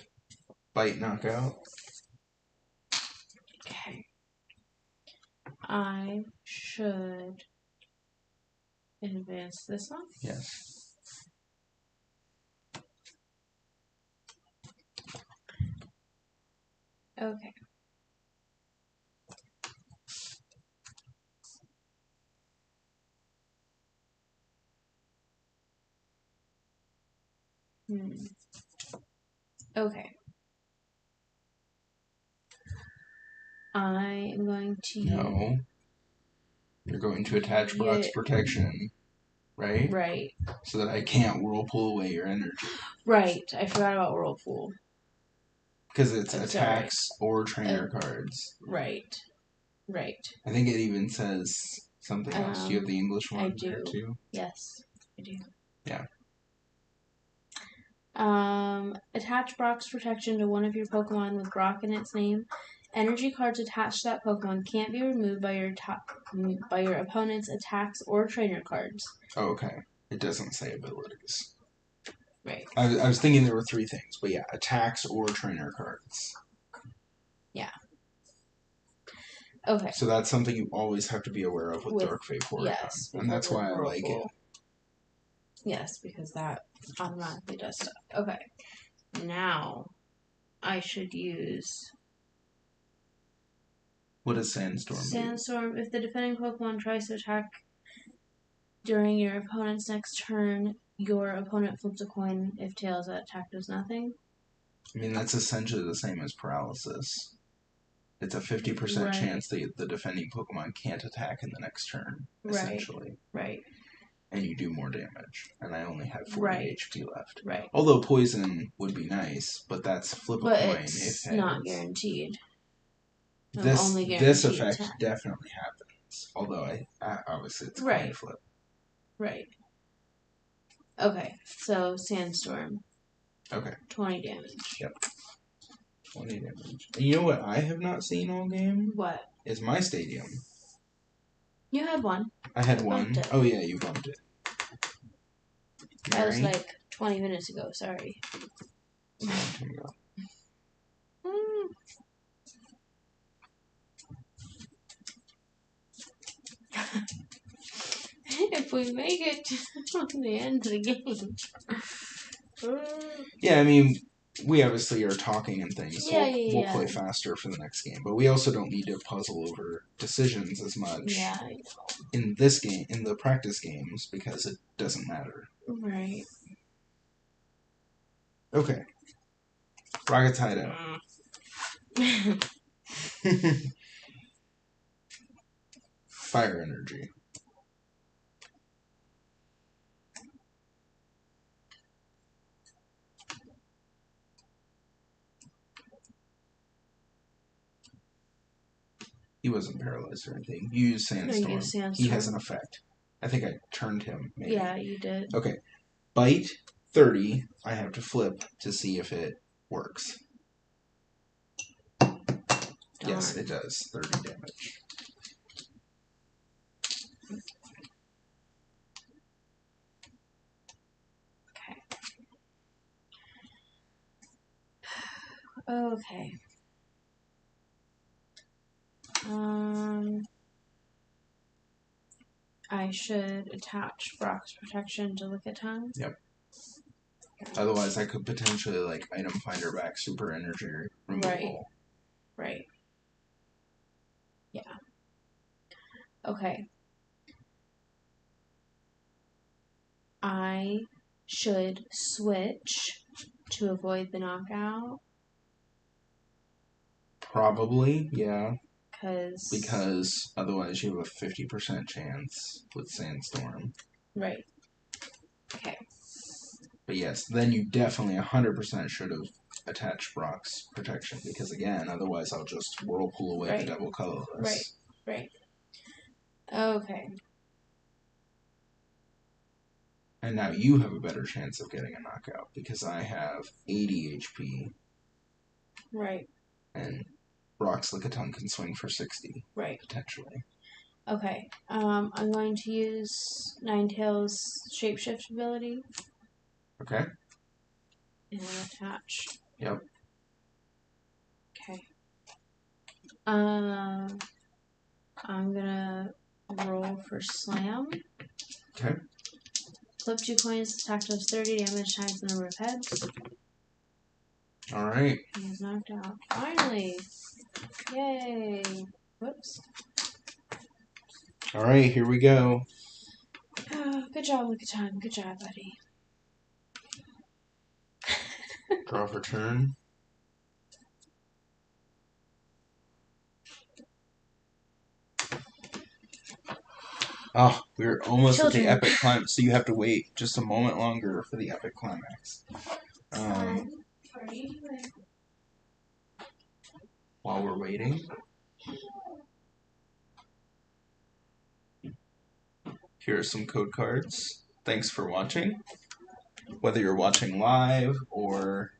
Bite Knockout. Okay. I should advance this one? Yes. Okay. Okay. I am going to use... No. You're going to attach Brock's protection, right? Right. So that I can't whirlpool away your energy. Right. I forgot about Whirlpool. Because it's attacks or trainer cards. Right. Right. I think it even says something else. Do you have the English one? I do. Too? Yes, I do. Yeah. Attach Brock's protection to one of your Pokemon with Brock in its name. Energy cards attached to that Pokemon can't be removed by your opponent's attacks or trainer cards. Oh, okay. It doesn't say abilities. Right. I was thinking there were 3 things, but yeah, attacks or trainer cards. Yeah. Okay. So that's something you always have to be aware of with Dark Fate Porygon. Yes. And that's why I like it. Yes, because that automatically does stuff. Okay. Now, I should use... What does Sandstorm do? Sandstorm, if the defending Pokemon tries to attack during your opponent's next turn, your opponent flips a coin. If tails, that attack does nothing. I mean, that's essentially the same as paralysis. It's a 50% chance that the defending Pokemon can't attack in the next turn, essentially. Right. And you do more damage. And I only have 40 HP left. Right. Although poison would be nice, but that's flip a coin. But it's not guaranteed. This effect definitely happens. Although obviously it's a coin flip. Right. Okay, so Sandstorm. Okay. 20 damage. Yep. 20 damage. And you know what I have not seen all game? What? Is my stadium. You had one. I had one. Oh yeah, you bumped it. That was like 20 minutes ago, sorry. If we make it to the end of the game. Yeah, I mean, we obviously are talking and things, so we'll play faster for the next game. But we also don't need to puzzle over decisions as much in this game, in the practice games, because it doesn't matter. Right. Okay. Rocket's Hideout. Fire energy. He wasn't paralyzed or anything. You use Sandstorm. No, you use Sandstorm. He has an effect. I think I turned him, maybe. Yeah, you did. Okay. Bite, 30. I have to flip to see if it works. Darn. Yes, it does. 30 damage. Okay. I should attach Brock's protection to Lickitung. Yep. Otherwise, I could potentially, like, item finder back super energy removal. Right. Yeah. Okay. I should switch to avoid the knockout. Probably, yeah. Because otherwise you have a 50% chance with Sandstorm. Right. Okay. But yes, then you definitely 100% should have attached Brock's protection, because again, otherwise I'll just whirlpool away the double colorless. Right. Okay. And now you have a better chance of getting a knockout, because I have 80 HP. Right. And Brock's Lickitung can swing for 60. Right. Potentially. Okay. I'm going to use Ninetales' Shapeshift ability. Okay. And attach. Yep. Okay. I'm gonna roll for Slam. Okay. Flip 2 coins, attack does 30 damage times the number of heads. Alright. He is knocked out. Finally! Yay! Whoops. Alright, here we go. Good job, Lickitung. Good job, buddy. Draw for turn. Oh, we're almost at the Children. epic climax, so you have to wait just a moment longer for the epic climax. What are you doing? While we're waiting, here are some code cards. Thanks for watching. Whether you're watching live or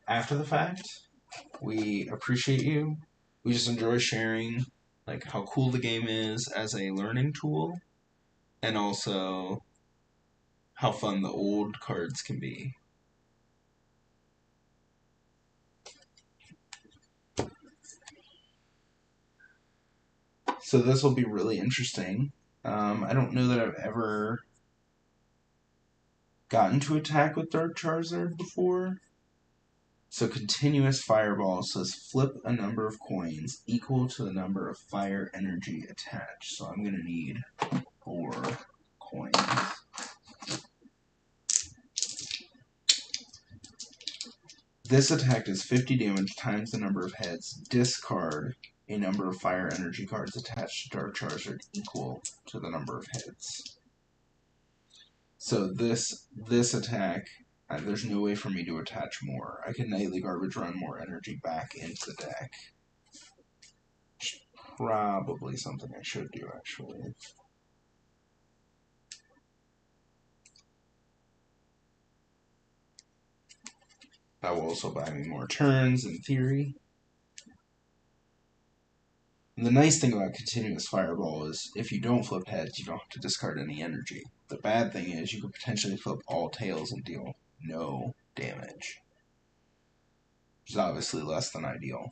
after the fact, we appreciate you. We just enjoy sharing like how cool the game is as a learning tool, and also how fun the old cards can be. So this will be really interesting. I don't know that I've ever gotten to attack with Dark Charizard before. So continuous fireball says flip a number of coins equal to the number of fire energy attached. So I'm going to need 4 coins. This attack does 50 damage times the number of heads. Discard a number of fire energy cards attached to Dark Charizard equal to the number of heads. So this attack, there's no way for me to attach more. I can Nightly Garbage run more energy back into the deck. Probably something I should do, actually. That will also buy me more turns, in theory. And the nice thing about Continuous Fireball is if you don't flip heads, you don't have to discard any energy. The bad thing is you could potentially flip all tails and deal no damage, which is obviously less than ideal.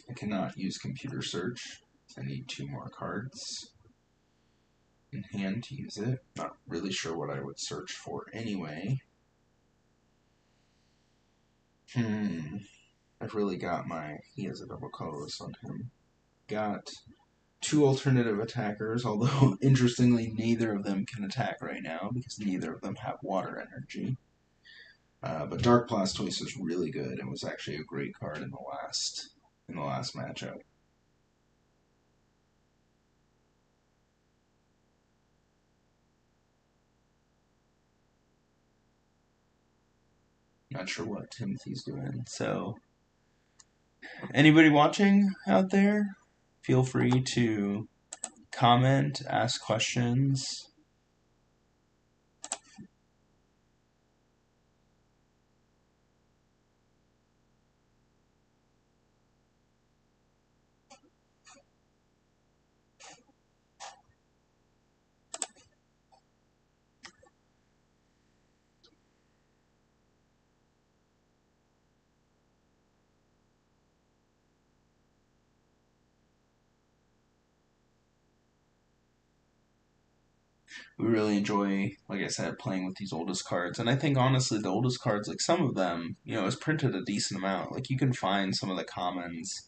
I cannot use computer search. I need 2 more cards in hand to use it. Not really sure what I would search for anyway. I've really got he has a double colorless on him. Got 2 alternative attackers, although interestingly neither of them can attack right now because neither of them have water energy. But Dark Blastoise is really good and was actually a great card in the last matchup. Not sure what Timothy's doing. So, anybody watching out there, feel free to comment, ask questions. We really enjoy, like I said, playing with these oldest cards. And I think honestly, the oldest cards, like some of them, is printed a decent amount. Like you can find some of the commons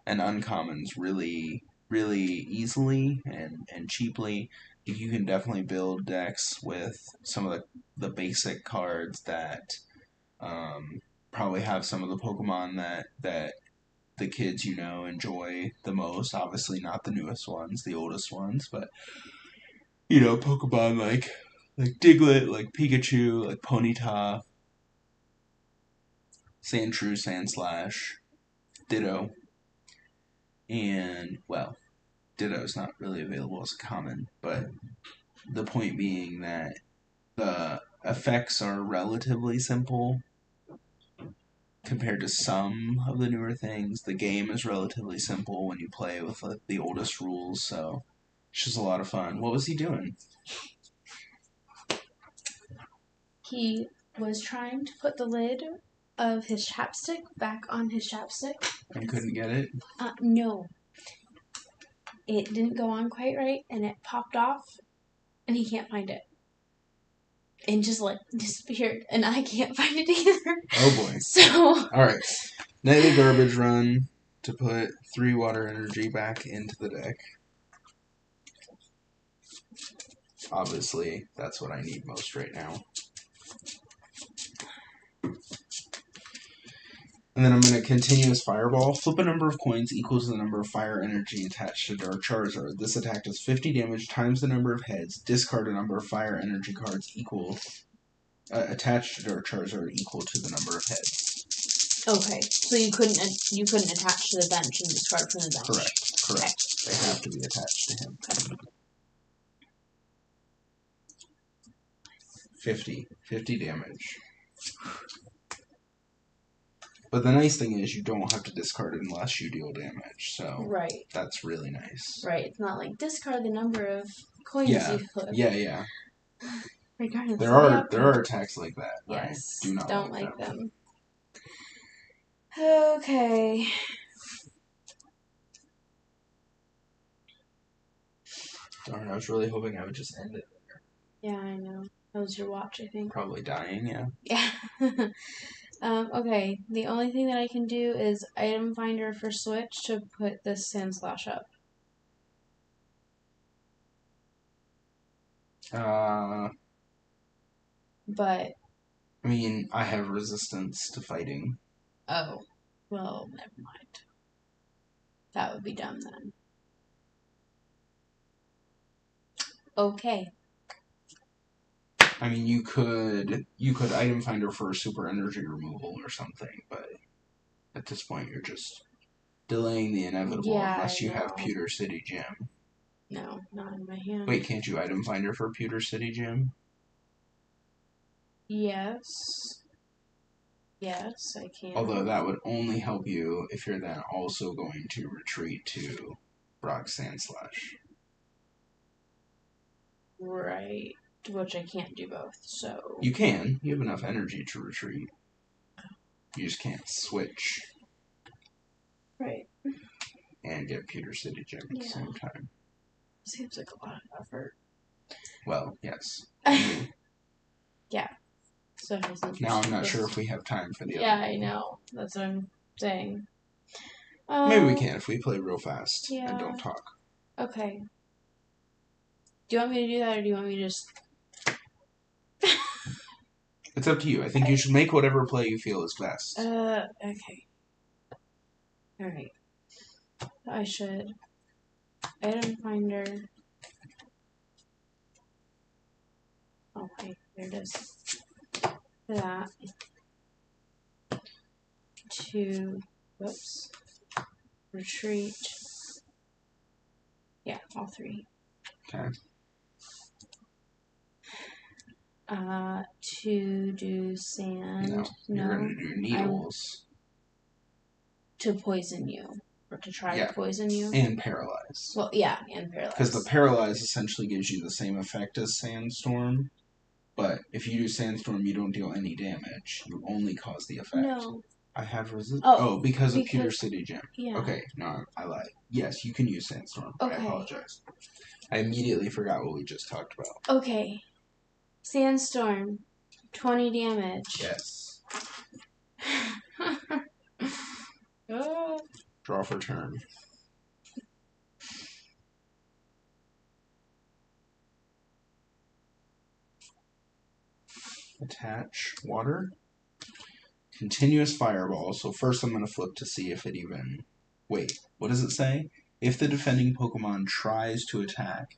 and uncommons really, really easily and cheaply. You can definitely build decks with some of the basic cards that probably have some of the Pokemon that the kids enjoy the most. Obviously, not the newest ones, the oldest ones, but Pokemon like Diglett, like Pikachu, like Ponyta, Sandshrew, Sandslash, Ditto, and well, Ditto's not really available as a common, but the point being that the effects are relatively simple compared to some of the newer things. The game is relatively simple when you play with the oldest rules, so it's just a lot of fun. What was he doing? He was trying to put the lid of his chapstick back on his chapstick. And couldn't get it? No. It didn't go on quite right, and it popped off, and he can't find it. And just disappeared, and I can't find it either. Oh boy. So. Alright. Nightly Garbage run to put 3 water energy back into the deck. Obviously, that's what I need most right now. And then I'm going to continuous fireball. Flip a number of coins equal to the number of fire energy attached to Dark Charizard. This attack does 50 damage times the number of heads. Discard a number of fire energy cards attached to Dark Charizard equal to the number of heads. Okay, so you couldn't attach to the bench and discard from the bench. Correct. Okay. They have to be attached to him. Okay. 50 damage. But the nice thing is you don't have to discard it unless you deal damage, so right. That's really nice. Right, it's not like discard the number of coins you flip. Yeah. Regardless there are attacks like that. Yes. I do not don't like them. Okay. Darn, I was really hoping I would just end it there. Yeah, I know. That was your watch, I think. Probably dying, yeah. Yeah. Okay, the only thing that I can do is item finder for switch to put this Sand Slash up. But I mean, I have resistance to fighting. Oh, well, never mind. That would be dumb then. Okay. I mean, you could item finder for super energy removal or something, but at this point you're just delaying the inevitable unless you have Pewter City Gym. No, not in my hand. Wait, can't you item finder for Pewter City Gym? Yes. Yes, I can. Although that would only help you if you're then also going to retreat to Brock Sandslash. Right. Which I can't do both, so... You can. You have enough energy to retreat. You just can't switch. Right. And get Pewter City Gym at the same time. Seems like a lot of effort. Well, yes. Yeah. So now I'm not sure if we have time for the other. Yeah, I know. That's what I'm saying. Maybe we can if we play real fast and don't talk. Okay. Do you want me to do that, or do you want me to just... It's up to you. I think you should make whatever play you feel is best. Okay. Alright. I should... Item finder... Oh, wait. There it is. That. To... Whoops. Retreat. Yeah, all three. Okay. To do sand. No, you're going to do needles. To poison you. Or to try to poison you. And paralyze. Well, yeah, and paralyze. Because the paralyze essentially gives you the same effect as Sandstorm. But if you do Sandstorm, you don't deal any damage. You only cause the effect. No. I have resist. Because of Pewter City Gym. Yeah. Okay, no, I lied. Yes, you can use Sandstorm. Okay. I apologize. I immediately forgot what we just talked about. Okay. Sandstorm. 20 damage. Yes. Oh. Draw for turn. Attach water. Continuous fireball. So first I'm going to flip to see if it even... Wait, what does it say? If the defending Pokemon tries to attack...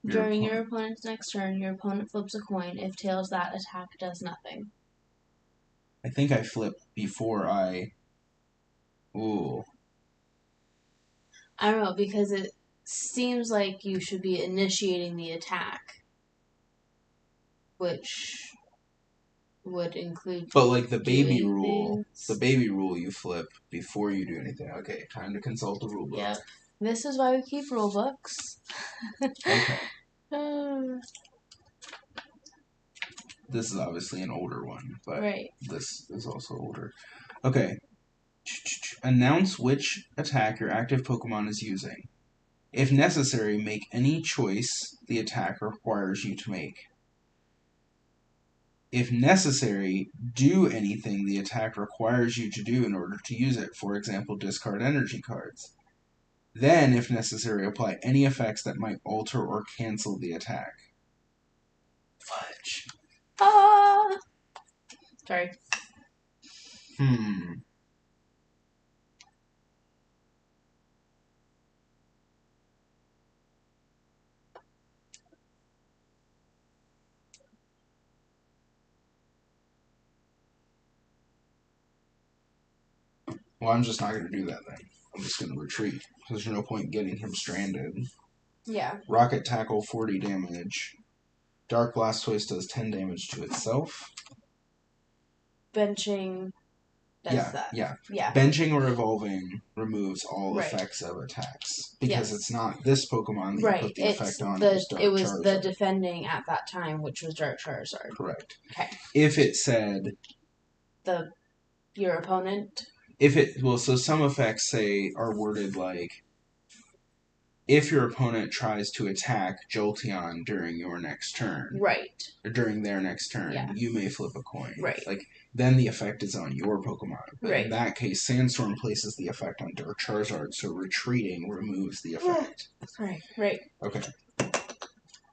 During your opponent's next turn, your opponent flips a coin. If tails, that attack does nothing. I think I flipped before I... Ooh. I don't know, because it seems like you should be initiating the attack. Which would include... But like the baby rule, you flip before you do anything. Okay, time to consult the rule book. Yep. This is why we keep rule books. Okay. This is obviously an older one, but this is also older. Okay. Announce which attack your active Pokemon is using. If necessary, make any choice the attack requires you to make. If necessary, do anything the attack requires you to do in order to use it. For example, discard energy cards. Then, if necessary, apply any effects that might alter or cancel the attack. Fudge. Sorry. Well, I'm just not going to do that then. I'm just going to retreat. There's no point getting him stranded. Yeah. Rocket Tackle, 40 damage. Dark Blastoise does 10 damage to itself. Benching does that. Yeah. Yeah. Benching or evolving removes all Right. effects of attacks. Because Yes. it's not this Pokemon that you Right. put the It's effect on. it was Charizard. the defending at that time, which was Dark Charizard. Correct. Okay. If it said... Your opponent? So some effects are worded like, if your opponent tries to attack Jolteon during your next turn, right, or during their next turn, yeah. You may flip a coin. Right. Like, then the effect is on your Pokemon. But right. in that case, Sandstorm places the effect on Dark Charizard, so retreating removes the effect. Right. Okay.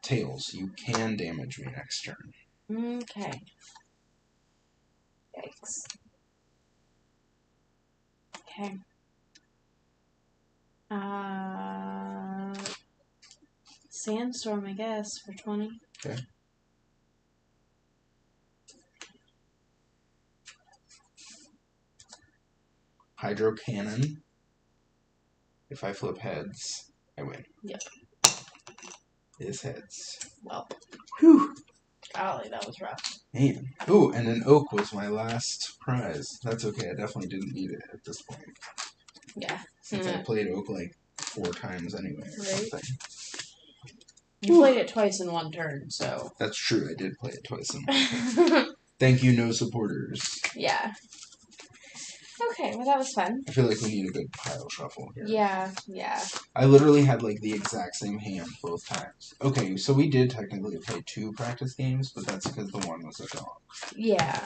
Tails, you can damage me next turn. Okay. Yikes. Okay. Sandstorm, I guess, for 20. Okay. Hydro Cannon. If I flip heads, I win. Yep. It is heads. Well. Whew. Golly, that was rough. Man. Ooh, and an oak was my last prize. That's okay. I definitely didn't need it at this point. Yeah. Since I played oak like 4 times anyway or something. You played it twice in one turn, so... That's true. I did play it twice in one turn. Thank you, no supporters. Yeah. Okay, well that was fun. I feel like we need a good pile shuffle here. Yeah. I literally had like the exact same hand both times. Okay, so we did technically play 2 practice games, but that's because the one was a dog. Yeah.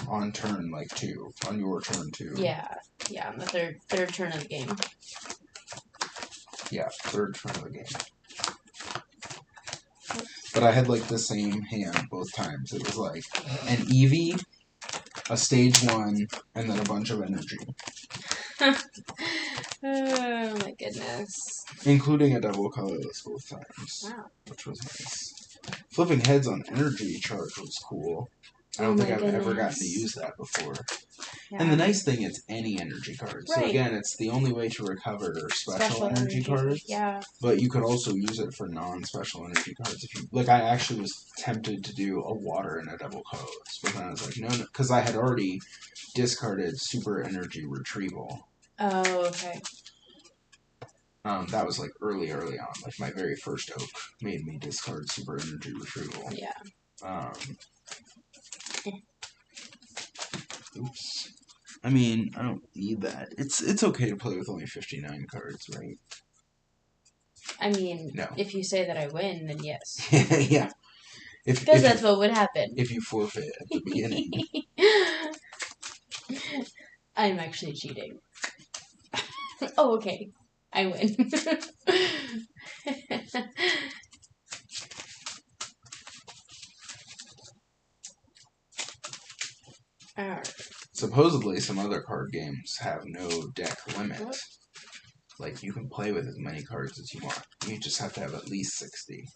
On turn, like 2. On your turn, 2. Yeah, on the third turn of the game. Yeah, third turn of the game. But I had like the same hand both times. It was like an Eevee, a stage 1, and then a bunch of energy. Oh my goodness. Including a double colorless both times. Wow. Which was nice. Flipping heads on energy charge was cool. I don't think I've ever gotten to use that before. Yeah. And the nice thing, it's any energy card. Right. So again, it's the only way to recover special energy cards. Yeah. But you could also use it for non-special energy cards. If you like, I actually was tempted to do a water and a double colorless, but then I was like, no, because I had already discarded super energy retrieval. Oh, okay. That was like early on. Like my very first oak made me discard super energy retrieval. Yeah. Oops. I mean, I don't need that. It's okay to play with only 59 cards, right? I mean, no. If you say that I win, then yes. Yeah. Because that's what would happen. If you forfeit at the beginning. I'm actually cheating. Oh, okay. I win. Alright. Supposedly, some other card games have no deck limit. What? Like, you can play with as many cards as you want. You just have to have at least 60.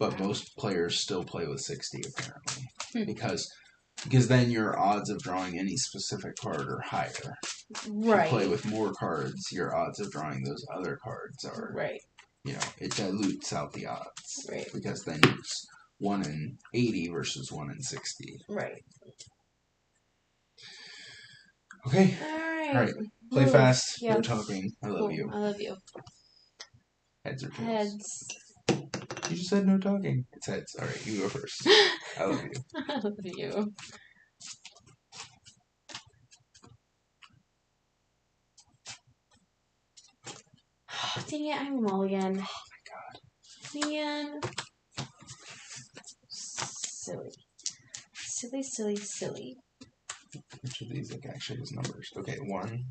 But most players still play with 60, apparently. Because then your odds of drawing any specific card are higher. Right. If you play with more cards, your odds of drawing those other cards are... Right. You know, it dilutes out the odds. Right. Because then it's 1 in 80 versus 1 in 60. Right. Okay. Alright. Play fast. Yeah. No talking. I love you. I love you. Heads or tails? Heads. You just said no talking. It's heads. Alright, you go first. I love you. I love you. Oh, dang it, I'm a mulligan. Oh my god. Man. Silly. Silly. Which of these like actually has numbers? Okay, 1.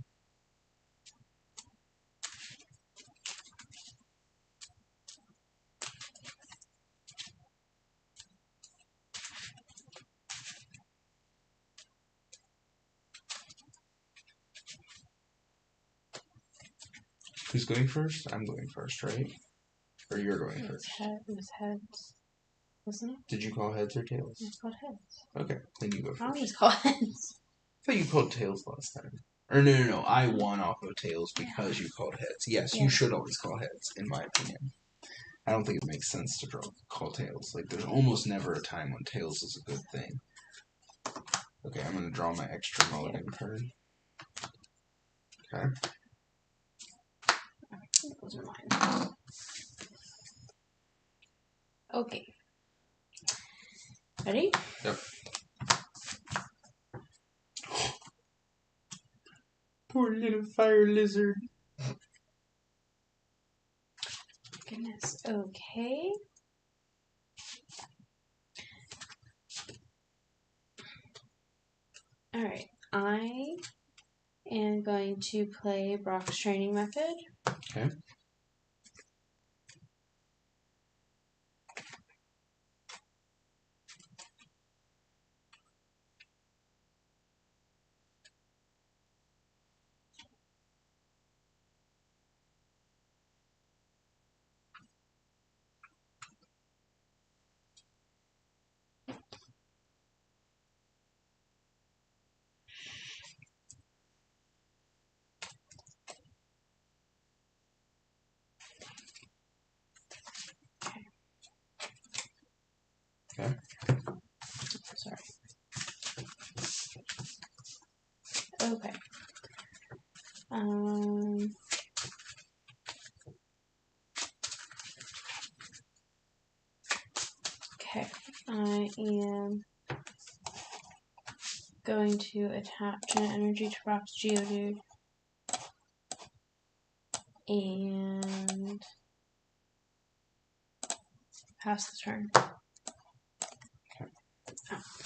Who's going first? I'm going first, right? Or you're going first? It was heads. Wasn't it? Did you call heads or tails? It's called heads. Okay, then you go first. I always call heads. I thought you called tails last time. Or no. I won off of tails because you called heads. Yes, you should always call heads, in my opinion. I don't think it makes sense to call tails. Like, there's almost never a time when tails is a good thing. Okay, I'm going to draw my extra mulligan card. Okay. Those are mine. Okay. Ready? Yep. Poor little fire lizard. Goodness. Okay. Alright. I am going to play Brock's training method. Okay. Okay. Sorry. Okay. Okay. I am going to attach an energy to Brock's Geodude. And pass the turn.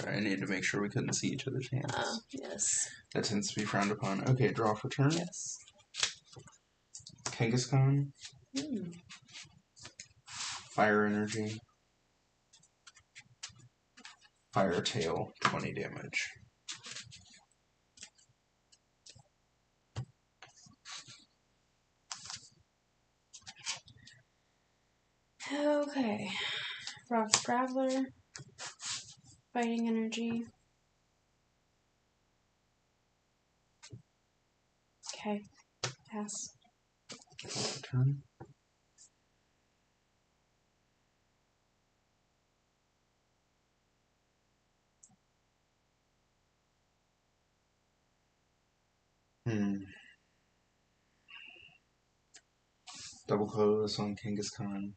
I needed to make sure we couldn't see each other's hands. Yes. That tends to be frowned upon. Okay, draw for turn. Yes. Kangaskhan. Fire energy. Fire tail, 20 damage. Okay. Rock's Graveler. Fighting energy. Okay. Pass. Turn. Double close on Kangaskhan.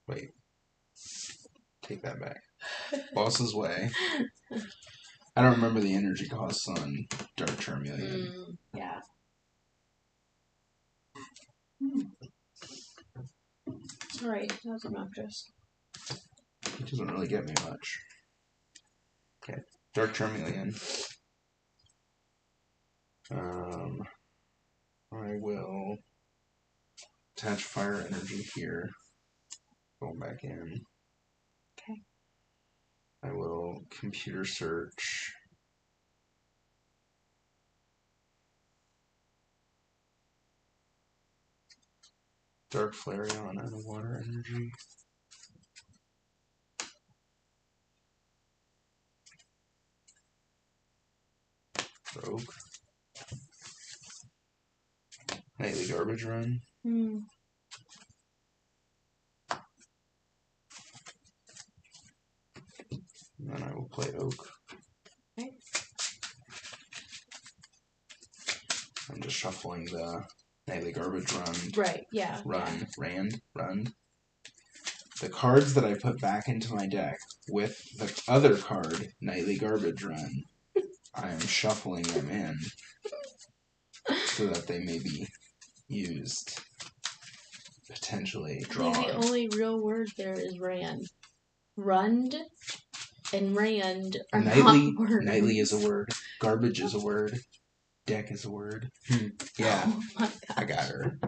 Wait. Take that back. Boss's Way. I don't remember the energy costs on Dark Charmeleon. Yeah. Alright, that was obnoxious. It doesn't really get me much. Okay. Dark Charmeleon. I will attach fire energy here. Going back in. Okay. I will computer search. Dark Flareon and water energy. Rogue. Nightly Garbage Run. And then I will play Oak. Okay. I'm just shuffling the Nightly Garbage Run. Right, yeah. Run. The cards that I put back into my deck with the other card, Nightly Garbage Run, I am shuffling them in so that they may be used. Potentially drawn. The only real word there is ran. Rund and rand are Nightly, not words. Nightly is a word. Garbage is a word. Deck is a word. Yeah. Oh my gosh. I got her.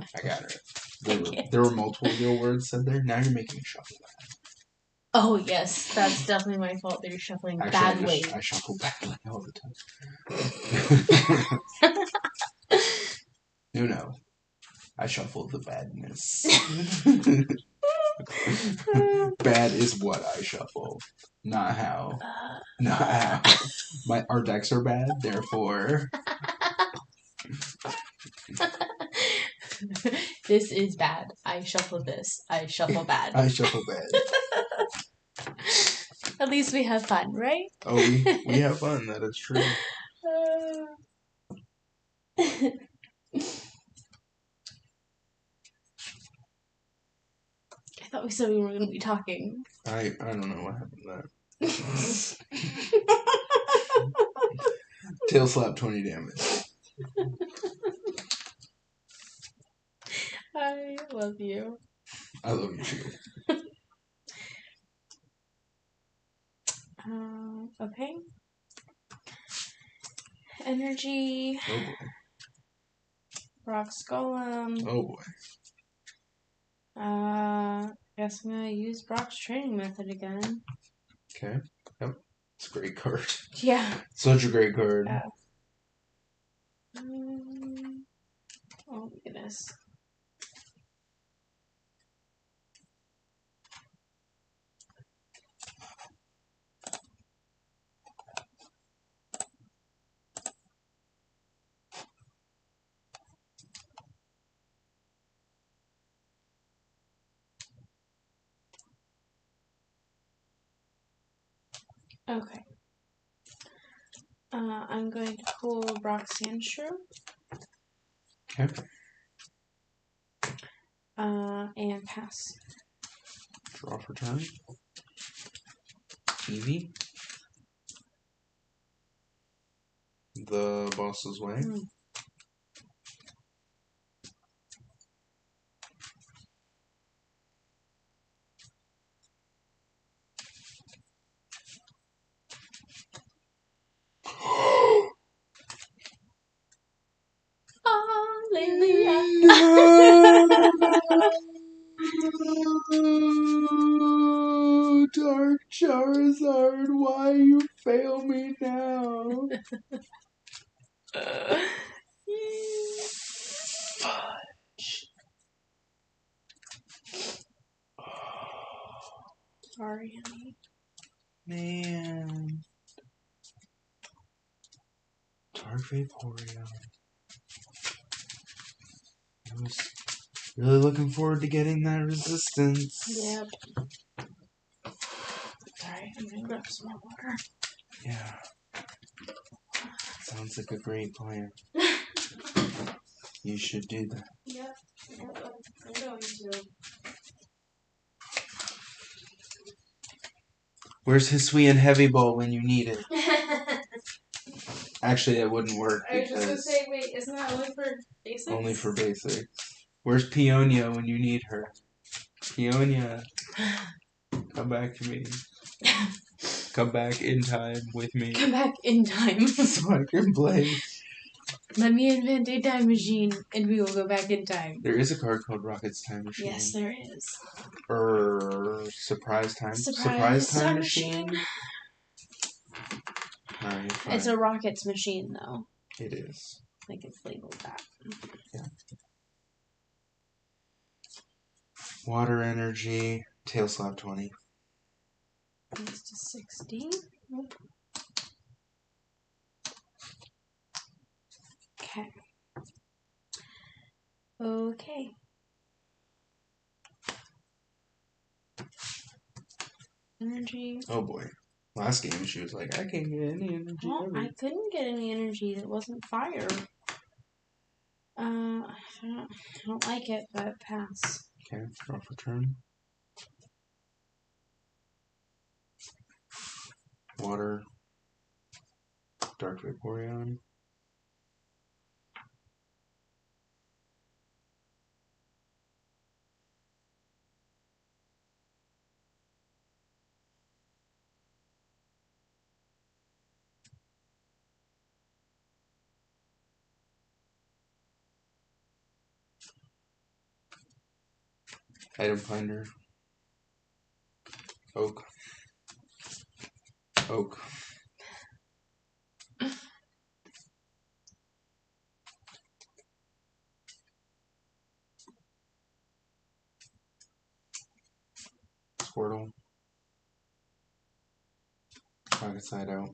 There were multiple real words said there. Now you're making me shuffle Oh, yes. That's definitely my fault that you're shuffling badly. I shuffle badly all the time. No. I shuffle the badness. Bad is what I shuffle, not how. Not how. Our decks are bad, therefore. This is bad. I shuffle this. I shuffle bad. I shuffle bad. At least we have fun, right? Oh, we have fun. That is true. I thought we said we were going to be talking. I don't know what happened to that. Tail slap 20 damage. I love you. I love you too. Okay. Energy. Oh boy. Rock's Golem. Oh boy. Guess I'm gonna use Brock's training method again. Okay. Yep. It's a great card. Yeah. Such a great card. Yeah. Oh my goodness. Okay. I'm going to pull Brock's Sandshrew. Okay. And pass. Draw for turn. Eevee. The boss's way. Hallelujah. No! Dark Charizard, why you fail me now? Sorry, honey. Man. Dark Vaporeon. I was really looking forward to getting that resistance. Yep. Alright, I'm gonna grab some more water. Yeah. Sounds like a great plan. You should do that. Yep. I'm going to. Where's Hisuian Heavy Ball when you need it? Actually, it wouldn't work I was just gonna because say, wait, isn't that only for basics? only for basics. Where's Peonia when you need her? Peonia, come back to me. Come back in time with me. Come back in time. So I can play. Let me invent a time machine and we will go back in time. There is a card called Rocket's Time Machine. Yes, there is. Surprise Time. Surprise Time Machine. Alright, fine. It's a Rockets machine, though. It is. Like it's labeled that. Yeah. Water Energy. Tail Slap 20. It's to 60. Nope. Okay. Okay. Energy. Oh boy. Last game she was like, I can't get any energy. Well, I couldn't get any energy that wasn't fire. I don't like it, but pass. Okay, draw for turn. Water. Dark Vaporeon. Item Finder. Oak. Oak. Squirtle. Rocket Side out.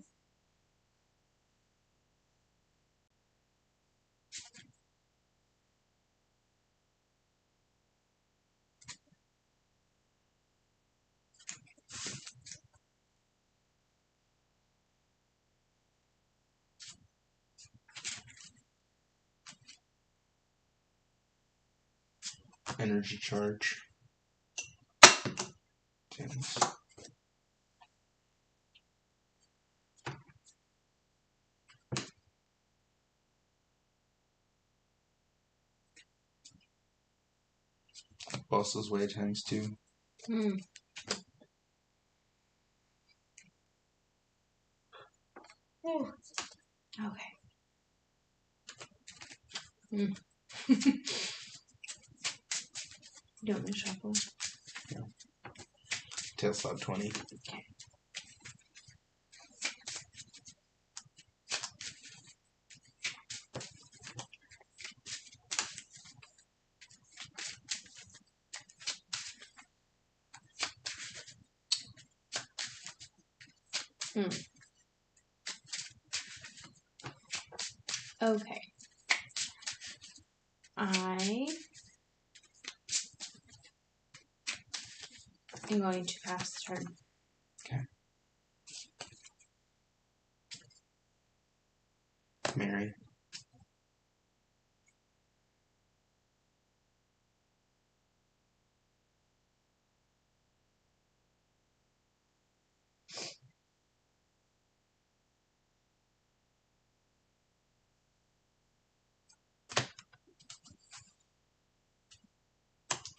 Energy charge. Tins. Boss's Way ×2. Ooh. Okay. You want me to shuffle? Yeah. Tail slot 20. Okay. Okay. I am going to pass the turn. Okay. Mary.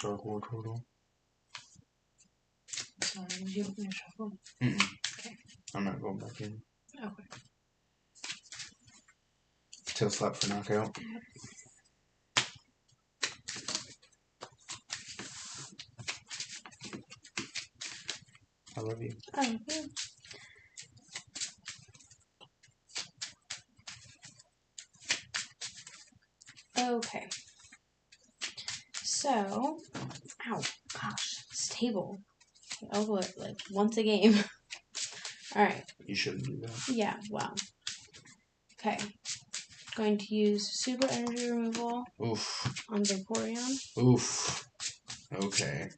Dark War Turtle. Sorry, did you want me to shuffle? Okay. I'm not going back in. Okay. Tail slap for knockout. I love you. I love you. Okay. So, ow, gosh, this table. I elbow it like once a game. Alright. You shouldn't do that. Yeah, well. Okay. Going to use super energy removal Oof. on Vaporeon. Oof. Okay.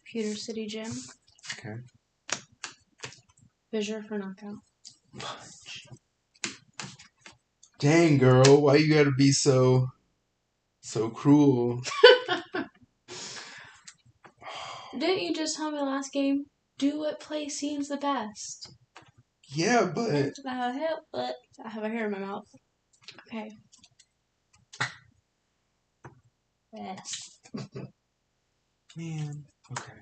Pewter City Gym. Okay. Fissure for knockout. Dang, girl, why you gotta be so cruel? Didn't you just tell me last game? Do what play seems the best. Yeah, but I have a hair in my mouth. Okay. Yes. Man. Okay.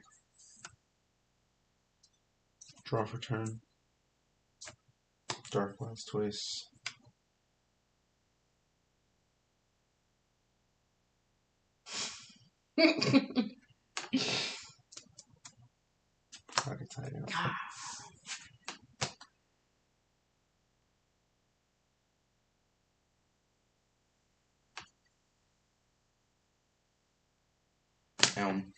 Draw for turn. Dark Blastoise. Rocket Tide out. Elm.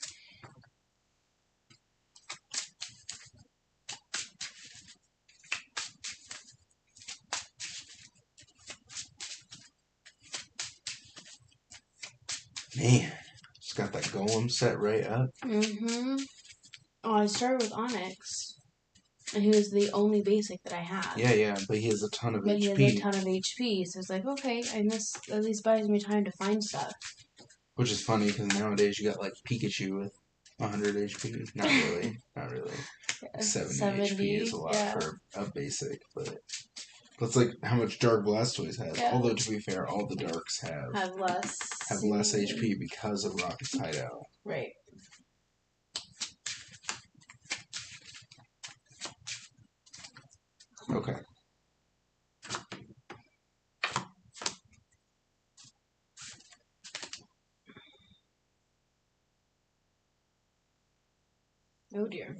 Man, just got that golem set right up. Mm-hmm. Oh, I started with Onyx. And he was the only basic that I had. Yeah, but he has a ton of HP. But he has a ton of HP, so it's like, okay, and this at least buys me time to find stuff. Which is funny, because nowadays you got, like, Pikachu with 100 HP. Not really. Not really. 70 HP is a lot for a basic, but that's like how much Dark Blastoise has. Yeah. Although, to be fair, all the Darks have less HP because of Rocket's Hideout. Right. Okay. Oh dear.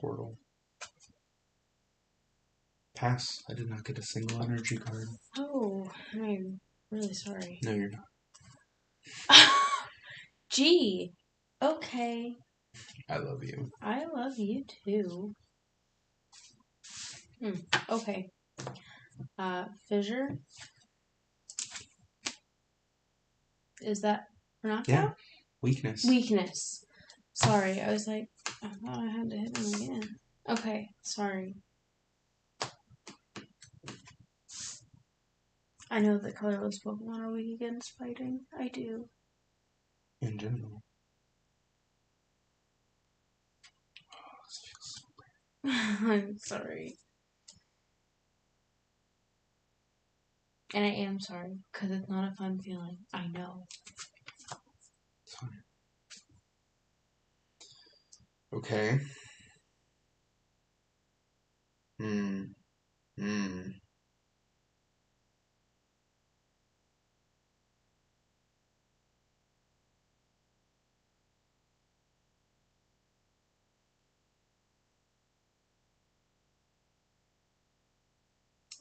Squirtle. Pass. I did not get a single energy card. Oh, I'm really sorry. No, you're not. Gee. Okay. I love you. I love you too. Okay. Fissure. Is that for knockout? Yeah. Weakness. Weakness. Sorry, I was like, I thought I had to hit him again. Okay, sorry. I know that colorless Pokemon are weak against fighting. I do. In general. Oh, this feels so bad. I'm sorry. And I am sorry, because it's not a fun feeling. I know. Sorry. Okay.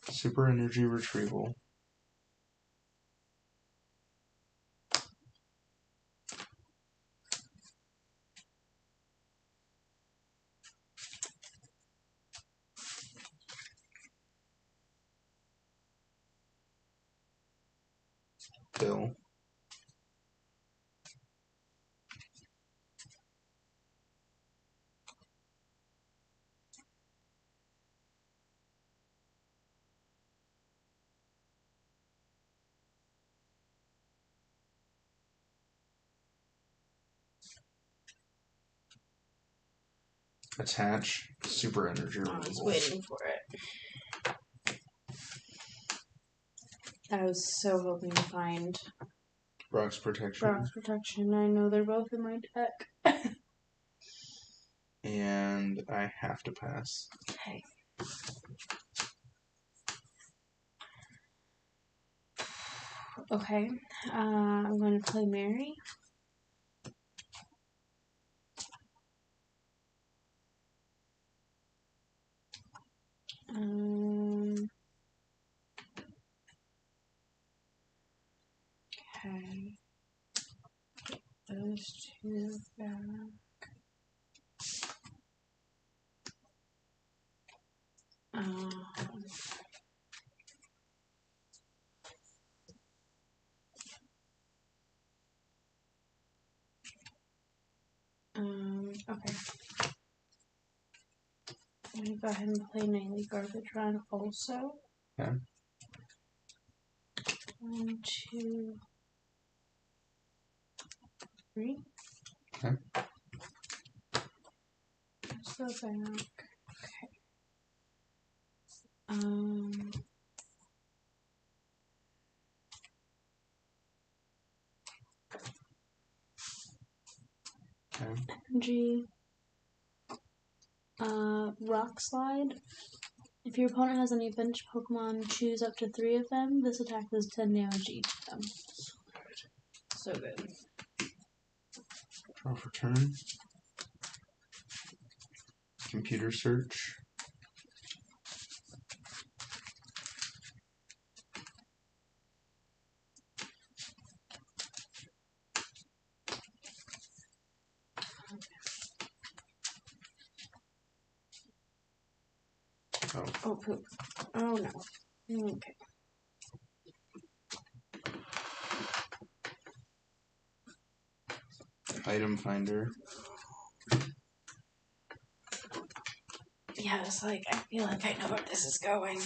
Super energy retrieval. Bill. Attach. Super energy removal. I was waiting for it. I was so hoping to find Brock's protection. Brock's protection. I know they're both in my deck. And I have to pass. Okay. Okay. I'm going to play Mary. Okay. Those two back. Okay. I'm gonna go ahead and play Nightly Garbage Run also. Okay. 1, 2, 3. Okay. So back. Okay. Okay. Energy. Rock Slide. If your opponent has any bench Pokemon, choose up to 3 of them. This attack does 10 damage to each of them. So good. Draw for turn. Computer search. Oh, poop. Oh, no. Okay. Item finder. Yeah, it's like, I feel like I know where this is going.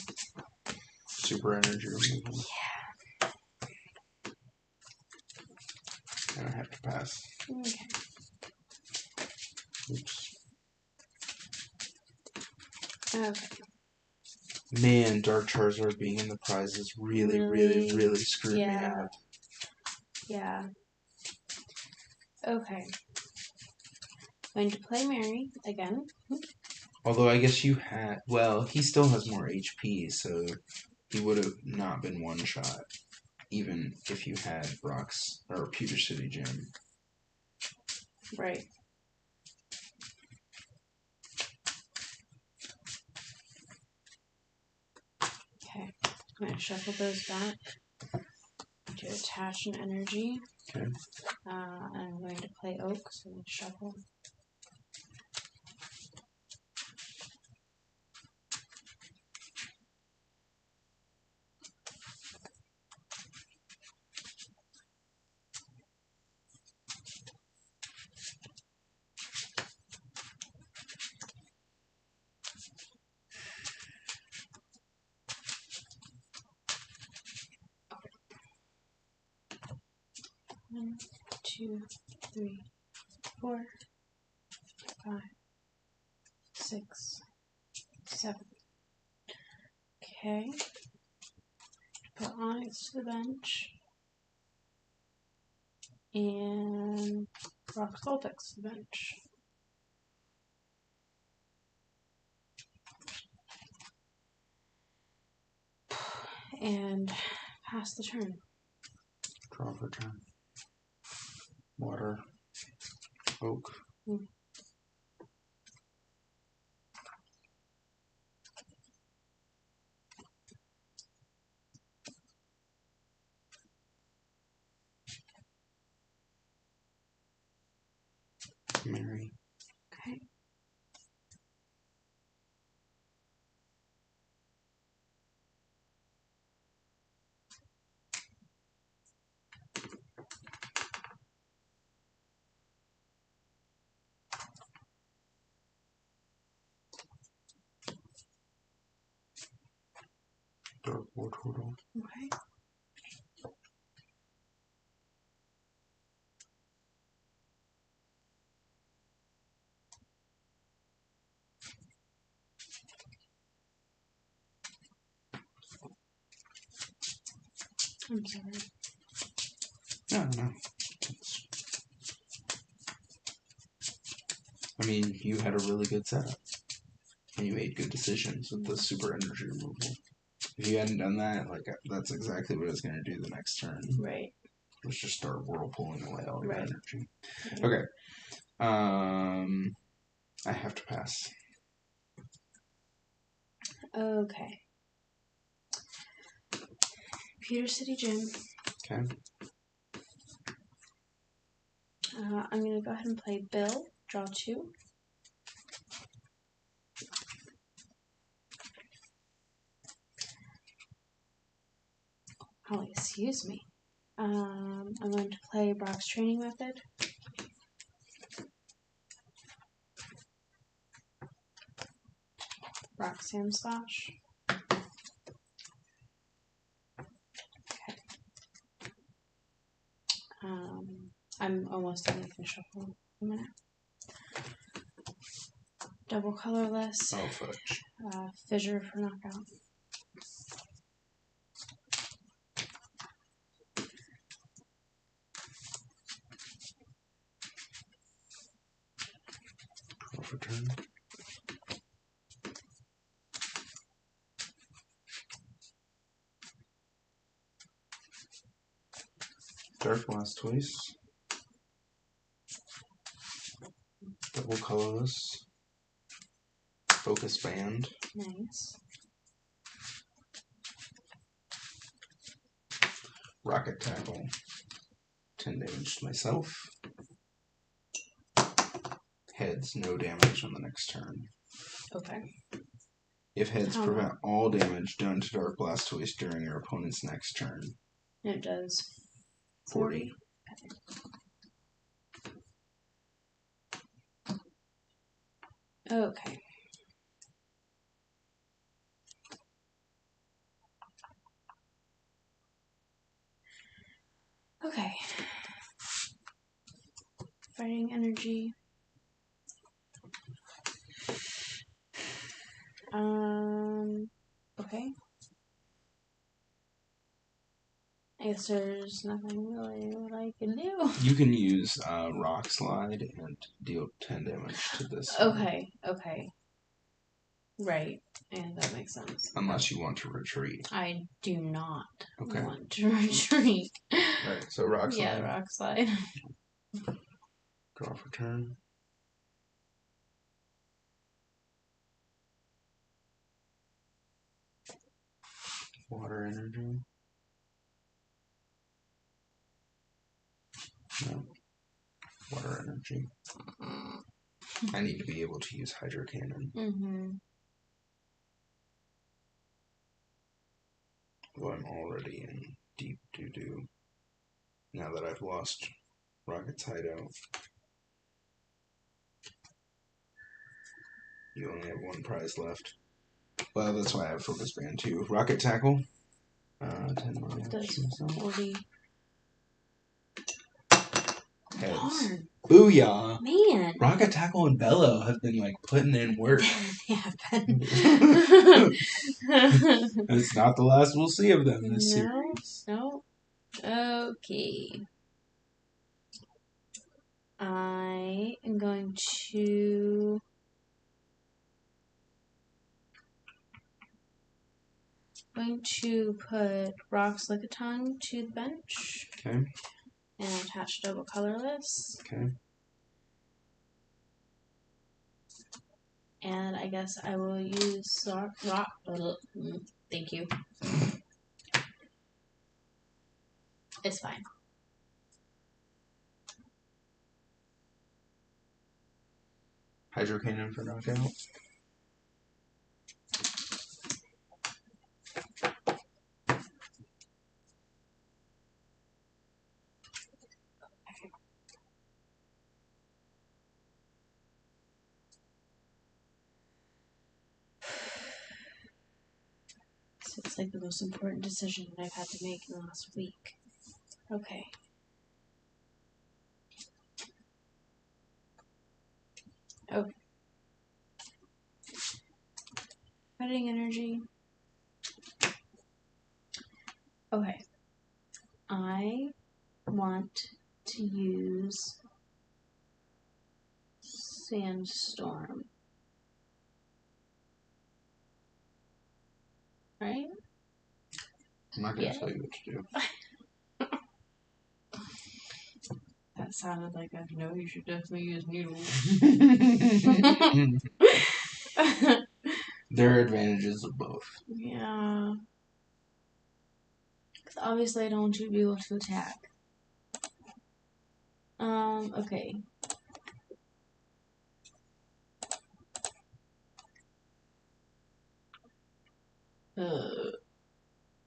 Super energy removal. Yeah. And I have to pass. Okay. Oops. Okay. Man, Dark Charizard being in the prizes really screwed me up. Yeah. Okay. Going to play Mary again. Although I guess you had... Well, he still has more HP, so he would have not been one shot, even if you had Brock's or Pewter City Gym. Right. Okay. I'm going to shuffle those back to attach an energy. Okay. And I'm going to play Oak, so I'm going to shuffle. One, two, three, 4, 5, 6, 7. Okay. Put Onyx to the bench. And Rock Voltex to the bench. And pass the turn. Draw for turn. Water. Oak. Mary. Okay. Dark War Turtle. Okay. I'm sorry. No. I mean, you had a really good setup. And you made good decisions with the super energy removal. If you hadn't done that, like, that's exactly what I was going to do the next turn. Right. Let's just start whirlpooling away all your Right. energy. Right. Okay. I have to pass. Okay. Pewter City Gym. Okay. I'm going to go ahead and play Bill. Draw 2. Oh, excuse me. I'm going to play Brock's Training Method. Rock Sand Slash. Okay. I'm almost done. I can shuffle a minute. Double colorless. Oh, fudge. Fissure for knockout. Draw for turn. Dark Blastoise. Double colorless. Focus Band. Nice. Rocket Tackle. 10 damage to myself. Heads, no damage on the next turn. Okay. If heads How prevent all damage done to Dark Blastoise during your opponent's next turn. It does 40. Okay. Okay. Fighting energy. Okay. guess there's nothing really what I can do. You can use Rock Slide and deal 10 damage to this one. Okay. Right. And that makes sense. Unless you want to retreat. I do not Okay. want to retreat. Alright, so Rock Slide. Yeah, Rock Slide. Draw for turn. Water Energy. No. Water Energy. I need to be able to use Hydro Cannon. Mm-hmm. Well, I'm already in deep doo-doo. Now that I've lost Rocket's Hideout. You only have one prize left. Well, that's why I have Focus Band too. Rocket Tackle. 10 more damage to myself. 40. Heads. Darn. Booyah! Man. Rocket Tackle and Bello have been like putting in work. They have been. It's not the last we'll see of them this series. No. Okay. I am going to put Rock Slickatongue to the bench. Okay. And attach double colorless. Okay. And I guess I will use rock. Thank you. It's fine. Hydro Cannon for knockout. So it's like the most important decision I've had to make in the last week. Okay. Okay. Fighting energy. Okay. I want to use Sandstorm. Right? I'm not going to tell you what to do. That sounded like I know you should definitely use needles. There are advantages of both. Yeah. Because obviously I don't want you to be able to attack. Okay.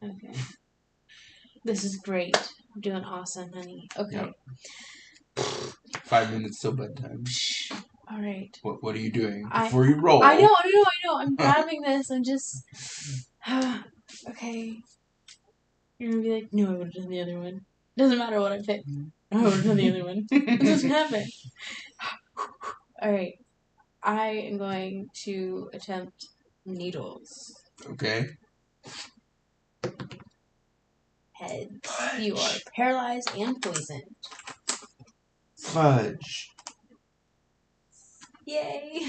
Okay. This is great. I'm doing awesome, honey. Okay. Yep. 5 minutes till bedtime. All right. What are you doing before you roll? I know. I'm grabbing this. I'm just... Okay. You're going to be like, no, I would have done the other one. Doesn't matter what I pick. I would have done the other one. It doesn't happen. All right. I am going to attempt needles. Okay. Heads. Fudge. You are paralyzed and poisoned. Fudge. Yay.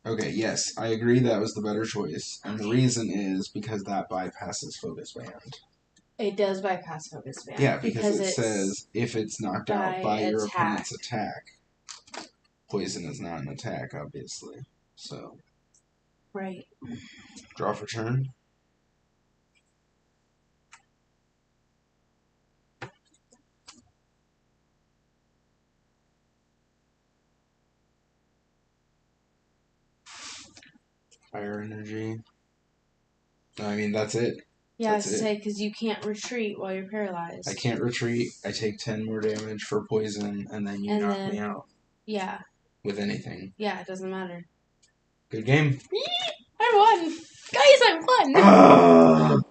Okay, yes, I agree that was the better choice. And the reason is because that bypasses Focus Band. It does bypass Focus Band. Yeah, because it says if it's knocked out by your opponent's attack, poison is not an attack, obviously. So. Right. Draw for turn. Fire energy. I mean, that's it. Yeah, I was to say, because you can't retreat while you're paralyzed. I can't retreat. I take 10 more damage for poison, and then you knock me out. Yeah. With anything. Yeah, it doesn't matter. Good game. I won! Guys, I won!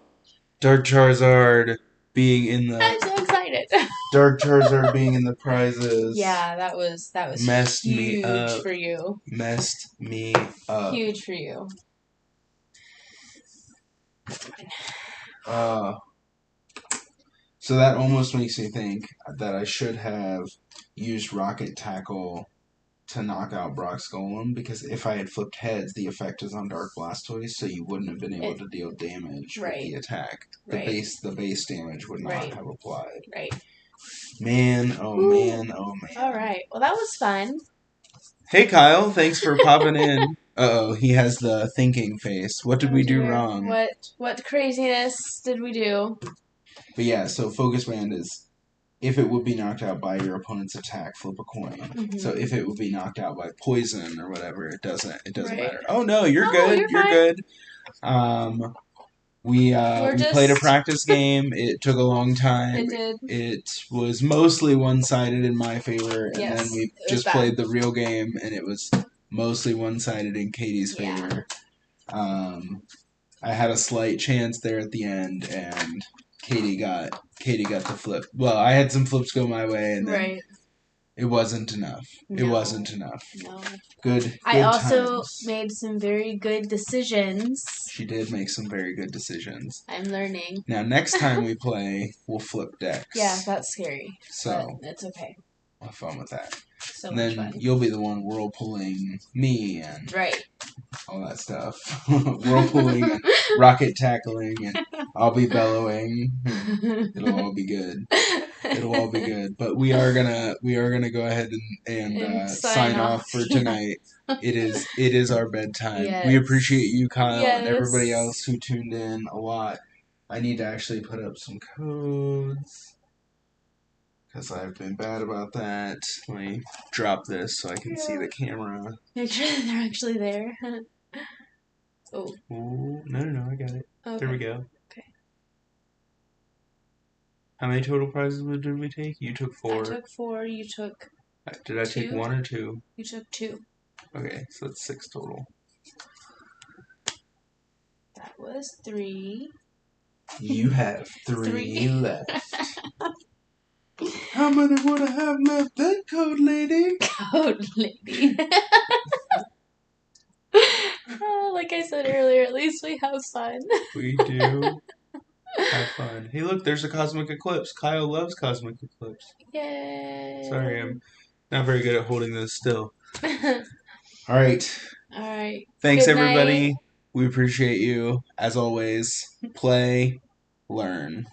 Dark Charizard being in the... I'm so excited. Dark Charizard being in the prizes. Yeah, that was messed huge me up. For you. Messed me up. Huge for you. So that almost makes me think that I should have used Rocket Tackle to knock out Brock's Golem, because if I had flipped heads, the effect is on Dark Blastoise, so you wouldn't have been able to deal damage with the attack. The base damage would not have applied. Right. Man, oh Ooh. man, oh man. All right. Well, that was fun. Hey Kyle, thanks for popping in. Uh-oh, he has the thinking face. What did we do wrong? What craziness did we do? But yeah, so Focus Band is, if it would be knocked out by your opponent's attack, flip a coin. Mm-hmm. So if it would be knocked out by poison or whatever, it doesn't matter. Oh no, you're good. You're good. We played a practice game. It took a long time. It did. It was mostly one-sided in my favor, and then we just played the real game, and it was mostly one-sided in Katie's favor. I had a slight chance there at the end, and Katie got the flip. Well, I had some flips go my way, and then it wasn't enough. No. It wasn't enough. No. Good I also made some very good decisions. She did make some very good decisions. I'm learning. Now, next time we play, we'll flip decks. Yeah, that's scary. So it's okay. Have fun with that. So and then much fun. You'll be the one whirlpulling me and all that stuff. Whirlpulling and rocket tackling, and I'll be bellowing. It'll all be good. It'll all be good. But we are gonna go ahead and sign off for tonight. It is our bedtime. Yes. We appreciate you, Kyle, and everybody else who tuned in a lot. I need to actually put up some codes, because I've been bad about that. Let me drop this so I can see the camera. Make sure that they're actually there. Oh, no, I got it. Okay. There we go. Okay. How many total prizes did we take? You took 4. I took 4. You took Did I take 1 or 2? You took 2. Okay, so that's 6 total. That was 3. You have 3 left. How many would I have left then, Code Lady? Code Lady. Like I said earlier, at least we have fun. We do have fun. Hey, look, there's a Cosmic Eclipse. Kyle loves Cosmic Eclipse. Yay. Sorry, I'm not very good at holding this still. All right. Thanks, Good everybody. Night. We appreciate you. As always, play, learn.